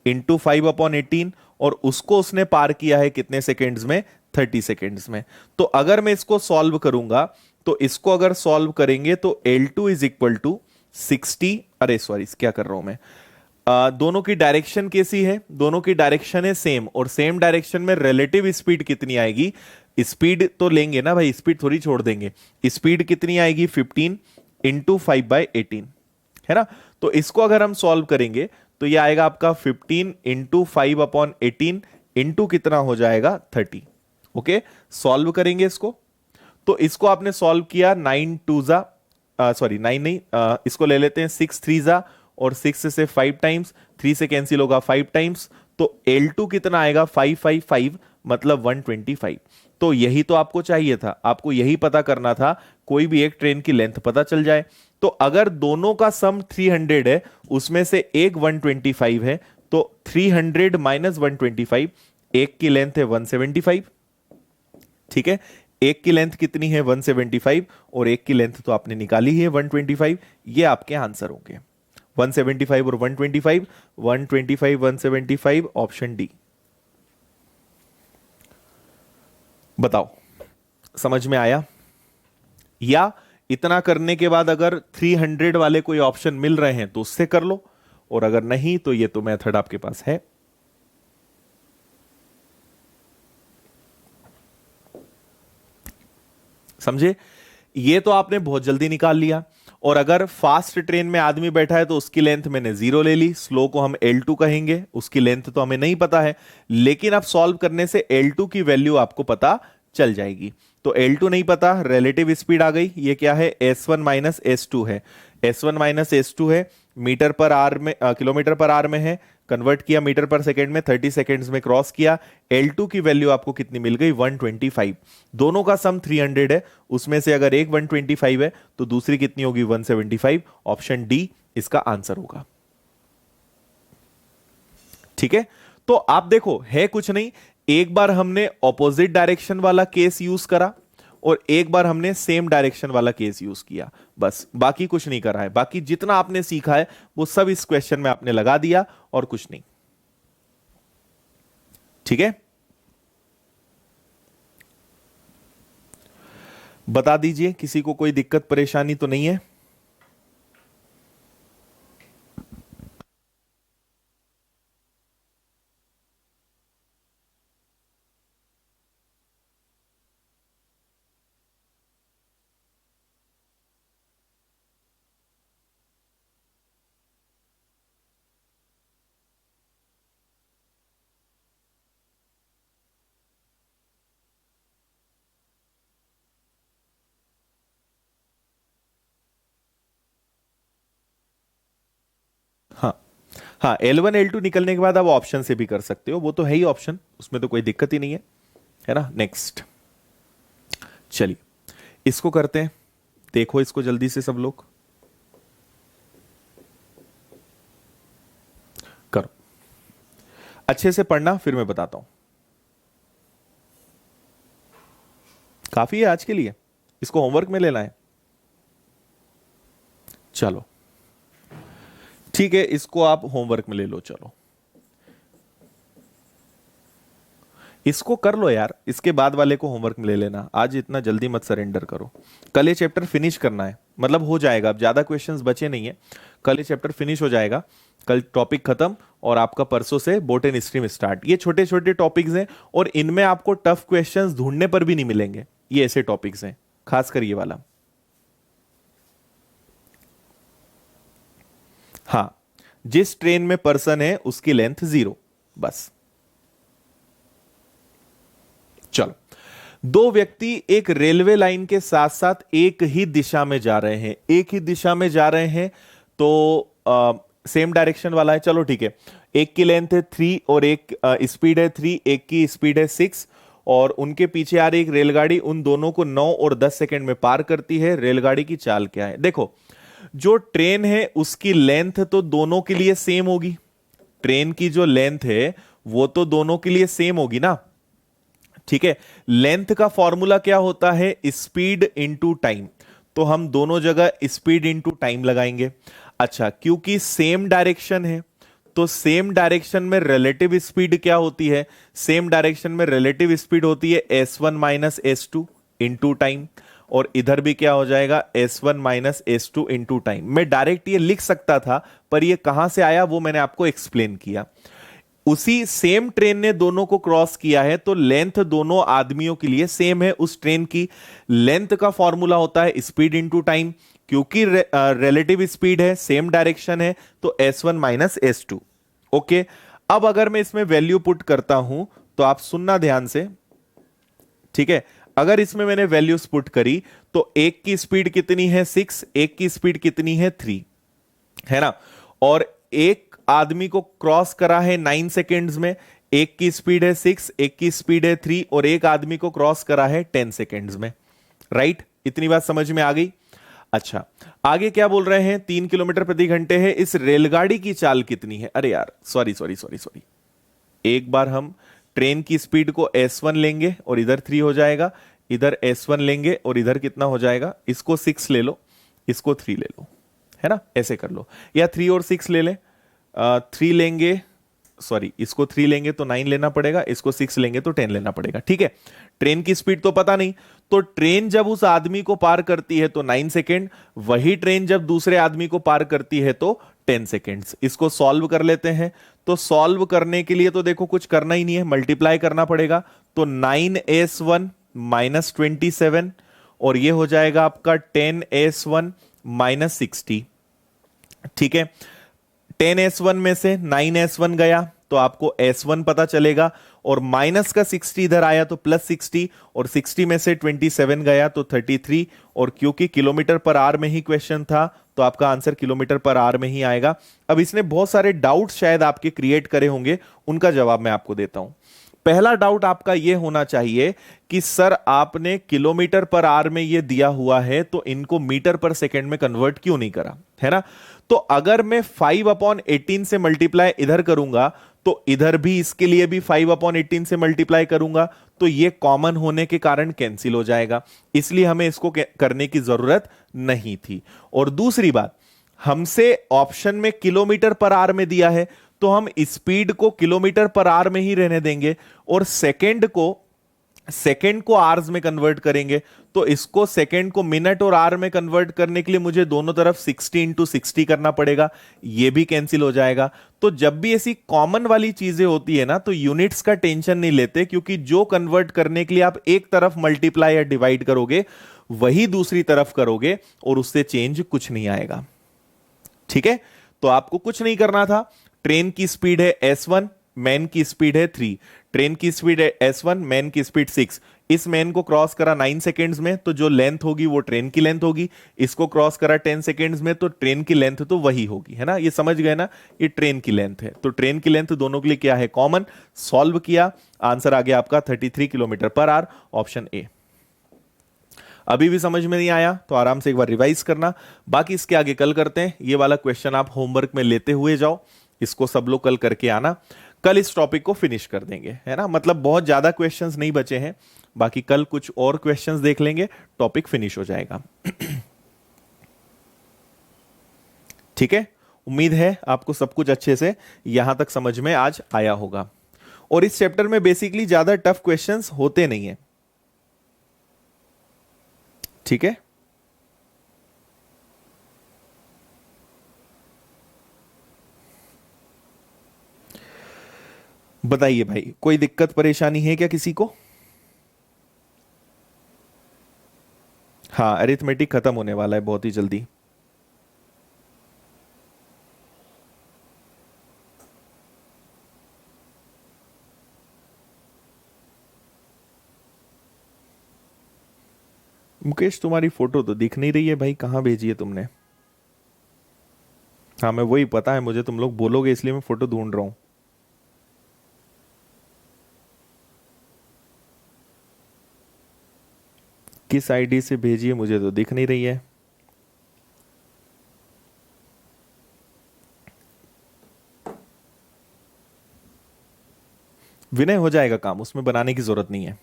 इंटू 5/18, और उसको उसने पार किया है कितने सेकेंड्स में, 30 सेकेंड्स में। तो अगर मैं इसको सॉल्व करूंगा, तो इसको अगर सॉल्व करेंगे तो L2 इज इक्वल टू 60, अरे सॉरी क्या कर रहा हूं मैं, दोनों की डायरेक्शन कैसी है, दोनों की डायरेक्शन है सेम, और सेम डायरेक्शन में रिलेटिव स्पीड कितनी आएगी, स्पीड तो लेंगे ना भाई, स्पीड थोड़ी छोड़ देंगे। स्पीड कितनी आएगी, 15 इंटू 5/18, है ना। तो इसको अगर हम सॉल्व करेंगे तो ये आएगा आपका 15 इंटू 5/18 इंटू कितना हो जाएगा, 30। ओके, सॉल्व करेंगे इसको। तो इसको आपने सॉल्व किया, 9 2 जा, सॉरी 9 नहीं, इसको ले लेते हैं 6 3 जा, और 6 से 5 टाइम्स, 3 से कैंसिल होगा 5 टाइम्स। तो L2 कितना आएगा, 555, मतलब 125। तो यही तो आपको चाहिए था, आपको यही पता करना था, कोई भी एक ट्रेन की लेंथ पता चल जाए। तो अगर दोनों का सम 300 है, उसमें से एक 125 है, तो 300 माइनस 125, एक की लेंथ है 175। ठीक है, एक की लेंथ कितनी है, 175, और एक की लेंथ तो आपने निकाली है 125। ये आपके आंसर होंगे, 175 और 125, 125 175, ऑप्शन डी। बताओ समझ में आया, या इतना करने के बाद अगर 300 वाले कोई ऑप्शन मिल रहे हैं तो उससे कर लो, और अगर नहीं तो ये तो मेथड आपके पास है। समझे, ये तो आपने बहुत जल्दी निकाल लिया। और अगर फास्ट ट्रेन में आदमी बैठा है तो उसकी लेंथ मैंने 0 ले ली, स्लो को हम L2 कहेंगे, उसकी लेंथ तो हमें नहीं पता है, लेकिन अब सॉल्व करने से L2 की वैल्यू आपको पता चल जाएगी। तो L2 नहीं पता, रिलेटिव स्पीड आ गई, ये क्या है, S1 माइनस S2 है। S1 माइनस S2 है, मीटर पर आर में, किलोमीटर पर आर में है, कन्वर्ट किया मीटर पर सेकंड में, 30 सेकंड्स में क्रॉस किया। L2 की वैल्यू आपको कितनी मिल गई, 125। दोनों का सम 300 है, उसमें से अगर एक 125 है तो दूसरी कितनी होगी, 175। ऑप्शन डी इसका आंसर होगा। ठीक है, तो आप देखो है कुछ नहीं, एक बार हमने ऑपोजिट डायरेक्शन वाला केस यूज करा, और एक बार हमने सेम डायरेक्शन वाला केस यूज किया, बस बाकी कुछ नहीं करा है। बाकी जितना आपने सीखा है वो सब इस क्वेश्चन में आपने लगा दिया, और कुछ नहीं। ठीक है, बता दीजिए किसी को कोई दिक्कत परेशानी तो नहीं है। हाँ हाँ, L1 L2 निकलने के बाद आप ऑप्शन से भी कर सकते हो, वो तो है ही ऑप्शन, उसमें तो कोई दिक्कत ही नहीं है ना। नेक्स्ट, चलिए इसको करते हैं, देखो इसको जल्दी से सब लोग करो, अच्छे से पढ़ना, फिर मैं बताता हूं। काफी है आज के लिए, इसको होमवर्क में लेना है। चलो ठीक है, इसको आप होमवर्क में ले लो, चलो इसको कर लो यार, इसके बाद वाले को होमवर्क में ले लेना, आज इतना जल्दी मत सरेंडर करो, कल ये चैप्टर फिनिश करना है, मतलब हो जाएगा, अब ज्यादा क्वेश्चंस बचे नहीं है, कल ये चैप्टर फिनिश हो जाएगा, कल टॉपिक खत्म और आपका परसों से बोट एंड स्ट्रीम स्टार्ट। ये छोटे छोटे टॉपिक्स हैं और इनमें आपको टफ क्वेश्चंस ढूंढने पर भी नहीं मिलेंगे, ये ऐसे टॉपिक्स हैं, खासकर ये वाला। हां, जिस ट्रेन में पर्सन है उसकी लेंथ 0, बस। चलो, दो व्यक्ति एक रेलवे लाइन के साथ साथ एक ही दिशा में जा रहे हैं, एक ही दिशा में जा रहे हैं, तो सेम डायरेक्शन वाला है, चलो ठीक है। एक की लेंथ है 3 और एक स्पीड है 3, एक की स्पीड है 6 और उनके पीछे आ रही एक रेलगाड़ी उन दोनों को 9 और 10 सेकंड में पार करती है। रेलगाड़ी की चाल क्या है? देखो, जो ट्रेन है उसकी लेंथ तो दोनों के लिए सेम होगी, ट्रेन की जो लेंथ है वो तो दोनों के लिए सेम होगी ना, ठीक है। लेंथ का फॉर्मूला क्या होता है? स्पीड इंटू टाइम, तो हम दोनों जगह स्पीड इंटू टाइम लगाएंगे। अच्छा, क्योंकि सेम डायरेक्शन है तो सेम डायरेक्शन में रिलेटिव स्पीड क्या होती है? सेम डायरेक्शन में रिलेटिव स्पीड होती है s1 minus s2 into time, और इधर भी क्या हो जाएगा? s1 minus s2 into time. मैं डायरेक्ट ये लिख सकता था, पर ये कहां से आया वो मैंने आपको एक्सप्लेन किया। उसी सेम ट्रेन ने दोनों को क्रॉस किया है तो लेंथ दोनों आदमियों के लिए सेम है। उस ट्रेन की लेंथ का फॉर्मूला होता है स्पीड इंटू टाइम, क्योंकि रिलेटिव स्पीड है, सेम डायरेक्शन है, तो s1 माइनस s2। ओके, अब अगर मैं इसमें वैल्यू पुट करता हूं तो आप सुनना ध्यान से, ठीक है। अगर इसमें मैंने वैल्यूज पुट करी तो एक की स्पीड कितनी है? 6, एक की स्पीड कितनी है? 3, है ना। और एक आदमी को क्रॉस करा है 9 सेकेंड्स में, एक की स्पीड है 6, एक की स्पीड है 3 और एक आदमी को क्रॉस करा है 10 सेकेंड्स में, राइट। इतनी बात समझ में आ गई? अच्छा, आगे क्या बोल रहे हैं? 3 किलोमीटर प्रति घंटे है। इस रेलगाड़ी की चाल कितनी है? अरे यार, सॉरी सॉरी सॉरी सॉरी, एक बार हम ट्रेन की स्पीड को s1 लेंगे और इधर 3 हो जाएगा, इधर s1 लेंगे और इधर कितना हो जाएगा? इसको 6 ले लो, इसको 3 ले लो, है ना, ऐसे कर लो। या 3 और 6 ले लें, 3 लेंगे, सॉरी इसको 3 लेंगे तो 9 लेना पड़ेगा, इसको 6 लेंगे तो 10 लेना पड़ेगा, ठीक है। ट्रेन की स्पीड तो पता नहीं, तो ट्रेन जब उस आदमी को पार करती है तो 9 सेकेंड, वही ट्रेन जब दूसरे आदमी को पार करती है तो 10 सेकेंड्स। इसको सॉल्व कर लेते हैं। तो सॉल्व करने के लिए तो देखो कुछ करना ही नहीं है, मल्टीप्लाई करना पड़ेगा। तो 9s1 माइनस 27 और ये हो जाएगा आपका 10s1 माइनस 60, ठीक है। 10s1 में से 9s1 गया तो आपको s1 पता चलेगा, और माइनस का 60 इधर आया तो प्लस 60, और 60 में से 27 गया तो 33, और क्योंकि किलोमीटर पर आवर में ही क्वेश्चन था तो आपका आंसर किलोमीटर पर आवर में ही आएगा। अब इसने बहुत सारे डाउट्स शायद आपके क्रिएट करे होंगे, उनका जवाब मैं आपको देता हूं। पहला डाउट आपका यह होना चाहिए कि सर आपने किलोमीटर पर आवर में यह दिया हुआ है तो इनको मीटर पर सेकंड में कन्वर्ट क्यों नहीं करा, है ना। तो अगर मैं 5/18 से मल्टीप्लाई इधर करूंगा तो इधर भी इसके लिए भी 5/18 से मल्टीप्लाई करूंगा, तो ये कॉमन होने के कारण कैंसिल हो जाएगा, इसलिए हमें इसको करने की जरूरत नहीं थी। और दूसरी बात, हमसे ऑप्शन में किलोमीटर पर आवर में दिया है तो हम स्पीड को किलोमीटर पर आवर में ही रहने देंगे और सेकंड को आवर्स में कन्वर्ट करेंगे। तो इसको सेकंड को मिनट और आवर में कन्वर्ट करने के लिए मुझे दोनों तरफ 60 इंटू 60 करना पड़ेगा, ये भी कैंसिल हो जाएगा। तो जब भी ऐसी कॉमन वाली चीजें होती है ना तो यूनिट्स का टेंशन नहीं लेते, क्योंकि जो कन्वर्ट करने के लिए आप एक तरफ मल्टीप्लाई या डिवाइड करोगे वही दूसरी तरफ करोगे और उससे चेंज कुछ नहीं आएगा, ठीक है। तो आपको कुछ नहीं करना था। ट्रेन की स्पीड है s1, मैन की स्पीड है 3, ट्रेन की स्पीड है s1, मैन की स्पीड 6। इस मैन को क्रॉस करा 9 सेकेंड्स में तो जो लेंथ होगी वो ट्रेन की लेंथ होगी, इसको क्रॉस करा 10 सेकेंड्स में तो ट्रेन की लेंथ तो वही होगी, है ना। ये समझ गए ना, ये ट्रेन की लेंथ है, तो ट्रेन की लेंथ दोनों के लिए क्या है? कॉमन। सॉल्व किया, आंसर आ गया आपका 33 kilometre per our, option A. अभी भी समझ में नहीं आया तो आराम से एक बार रिवाइज करना, बाकी इसके आगे कल करते हैं। ये वाला क्वेश्चन आप होमवर्क में लेते हुए जाओ, इसको सब लोग कल करके आना, कल इस टॉपिक को फिनिश कर देंगे, है ना। मतलब बहुत ज्यादा क्वेश्चंस नहीं बचे हैं, बाकी कल कुछ और क्वेश्चंस देख लेंगे, टॉपिक फिनिश हो जाएगा। ठीक है, उम्मीद है आपको सब कुछ अच्छे से यहां तक समझ में आज आया होगा। और इस चैप्टर में बेसिकली ज्यादा टफ क्वेश्चंस होते नहीं है, ठीक है। बताइए भाई, कोई दिक्कत परेशानी है क्या किसी को? हाँ, अरिथमेटिक खत्म होने वाला है बहुत ही जल्दी। मुकेश, तुम्हारी फोटो तो दिख नहीं रही है भाई, कहाँ भेजी है तुमने? हाँ, मैं वही, पता है मुझे, तुम लोग बोलोगे इसलिए मैं फोटो ढूंढ रहा हूँ। किस आईडी से भेजी है मुझे तो दिख नहीं रही है। विनय, हो जाएगा काम, उसमें बनाने की जरूरत नहीं है।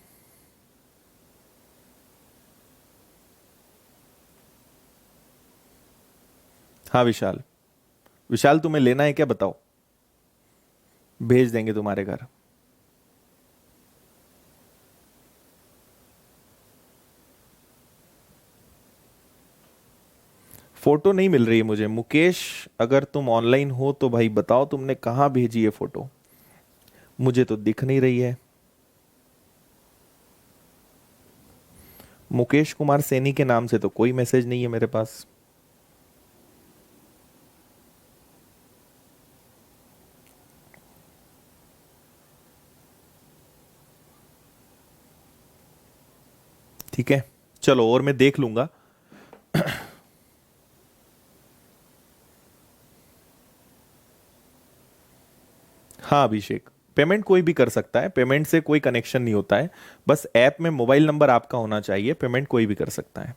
हाँ विशाल, विशाल तुम्हें लेना है क्या बताओ, भेज देंगे तुम्हारे घर। फोटो नहीं मिल रही है मुझे मुकेश, अगर तुम ऑनलाइन हो तो भाई बताओ तुमने कहाँ भेजी है फोटो, मुझे तो दिख नहीं रही है। मुकेश कुमार सैनी के नाम से तो कोई मैसेज नहीं है मेरे पास। ठीक है, चलो और मैं देख लूंगा। हाँ अभिषेक, पेमेंट कोई भी कर सकता है, पेमेंट से कोई कनेक्शन नहीं होता है, बस ऐप में मोबाइल नंबर आपका होना चाहिए, पेमेंट कोई भी कर सकता है।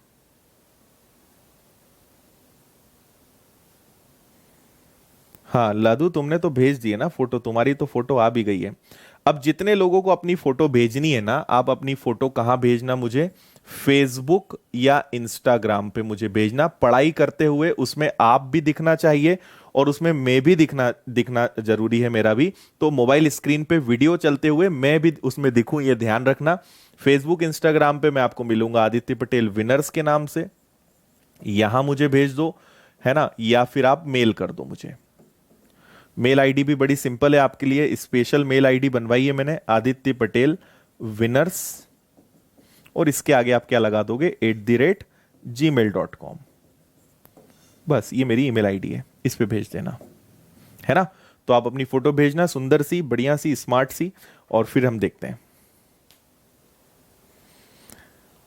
हाँ लादू, तुमने तो भेज दिए ना फोटो, तुम्हारी तो फोटो आ भी गई है। अब जितने लोगों को अपनी फोटो भेजनी है ना, आप अपनी फोटो कहाँ भेजना मुझे, फेसबुक या इंस्टाग्राम पे मुझे भेजना, पढ़ाई करते हुए उसमें आप भी दिखना चाहिए और उसमें मैं भी दिखना दिखना जरूरी है मेरा भी। तो मोबाइल स्क्रीन पे वीडियो चलते हुए मैं भी उसमें दिखूं, ये ध्यान रखना। फेसबुक इंस्टाग्राम पे मैं आपको मिलूंगा आदित्य पटेल विनर्स के नाम से, यहां मुझे भेज दो, है ना, या फिर आप मेल कर दो मुझे। मेल आईडी भी बड़ी सिंपल है आपके लिए, स्पेशल मेल आईडी बनवाई है मैंने, आदित्य पटेल विनर्स, और इसके आगे आप क्या लगा दोगे, @gmail.com। बस ये मेरी ईमेल आईडी है, इस पे भेज देना, है ना। तो आप अपनी फोटो भेजना, सुंदर सी, बढ़िया सी, स्मार्ट सी, और फिर हम देखते हैं।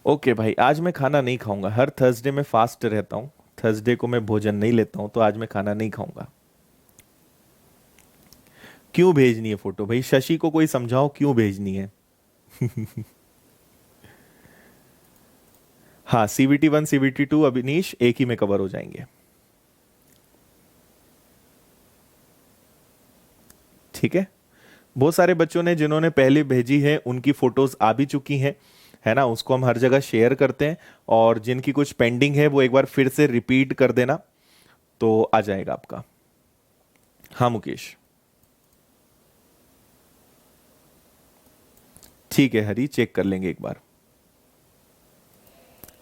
ओके भाई, आज मैं खाना नहीं खाऊंगा, हर थर्सडे में फास्ट रहता हूं, थर्सडे को मैं भोजन नहीं लेता हूं, तो आज मैं खाना नहीं खाऊंगा। क्यों भेजनी है फोटो भाई, शशि को कोई समझाओ क्यों भेजनी है। हाँ, CVT 1 CVT 2 अभिनीश एक ही में कवर हो जाएंगे। ठीक है, बहुत सारे बच्चों ने जिन्होंने पहले भेजी है उनकी फोटोज आ भी चुकी हैं, है ना, उसको हम हर जगह शेयर करते हैं, और जिनकी कुछ पेंडिंग है वो एक बार फिर से रिपीट कर देना, तो आ जाएगा आपका। हाँ मुकेश, ठीक है हरी, चेक कर लेंगे एक बार।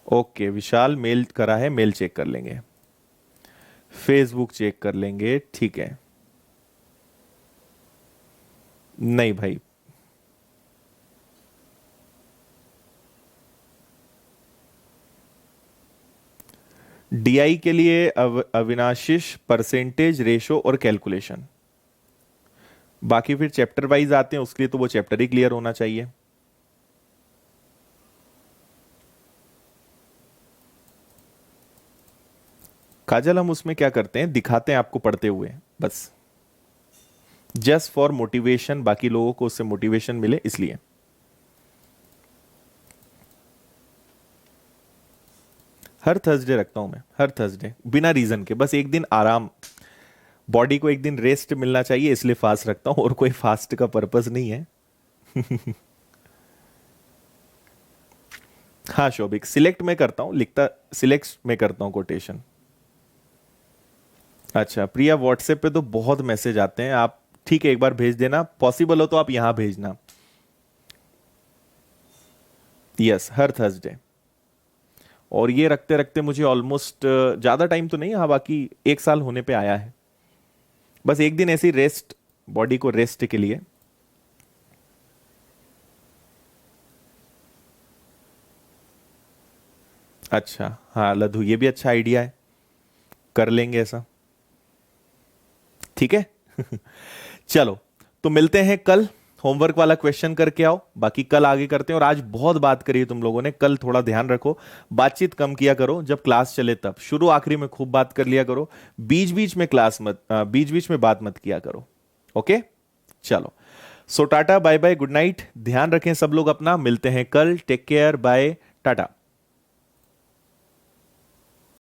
ओके विशाल, मेल करा है, मेल चेक कर लेंगे, फेसबुक चेक कर लेंगे, ठीक है। नहीं भाई, DI के लिए अविनाशिश, परसेंटेज, रेशो और कैलकुलेशन, बाकी फिर चैप्टर वाइज आते हैं, उसके लिए तो वो चैप्टर ही क्लियर होना चाहिए। काजल, हम उसमें क्या करते हैं, दिखाते हैं आपको पढ़ते हुए, बस जस्ट फॉर मोटिवेशन, बाकी लोगों को उससे मोटिवेशन मिले इसलिए। हर थर्सडे रखता हूं मैं, हर थर्सडे, बिना रीजन के, बस एक दिन आराम, बॉडी को एक दिन रेस्ट मिलना चाहिए, इसलिए फास्ट रखता हूं, और कोई फास्ट का पर्पस नहीं है। हाँ शोभिक, सिलेक्ट मैं करता हूं, लिखता, सिलेक्ट मैं करता हूं कोटेशन। अच्छा प्रिया, व्हाट्सएप पे तो बहुत मैसेज आते हैं, आप ठीक है एक बार भेज देना, पॉसिबल हो तो आप यहां भेजना। यस, हर थर्सडे, और ये रखते रखते मुझे ऑलमोस्ट ज्यादा टाइम तो नहीं, हाँ बाकी 1 साल होने पे आया है। बस एक दिन ऐसी रेस्ट, बॉडी को रेस्ट के लिए। अच्छा, हाँ लधु, ये भी अच्छा आइडिया है, कर लेंगे ऐसा। ठीक है। चलो, तो मिलते हैं कल। होमवर्क वाला क्वेश्चन करके आओ, बाकी कल आगे करते हैं। और आज बहुत बात करी है तुम लोगों ने, कल थोड़ा ध्यान रखो, बातचीत कम किया करो, जब क्लास चले तब, शुरू आखिरी में खूब बात कर लिया करो, बीच बीच में बीच बीच में बात मत किया करो। ओके, चलो, so tata bye bye, good night, ध्यान रखें सब लोग अपना, मिलते हैं कल, टेक केयर, बाय, टाटा।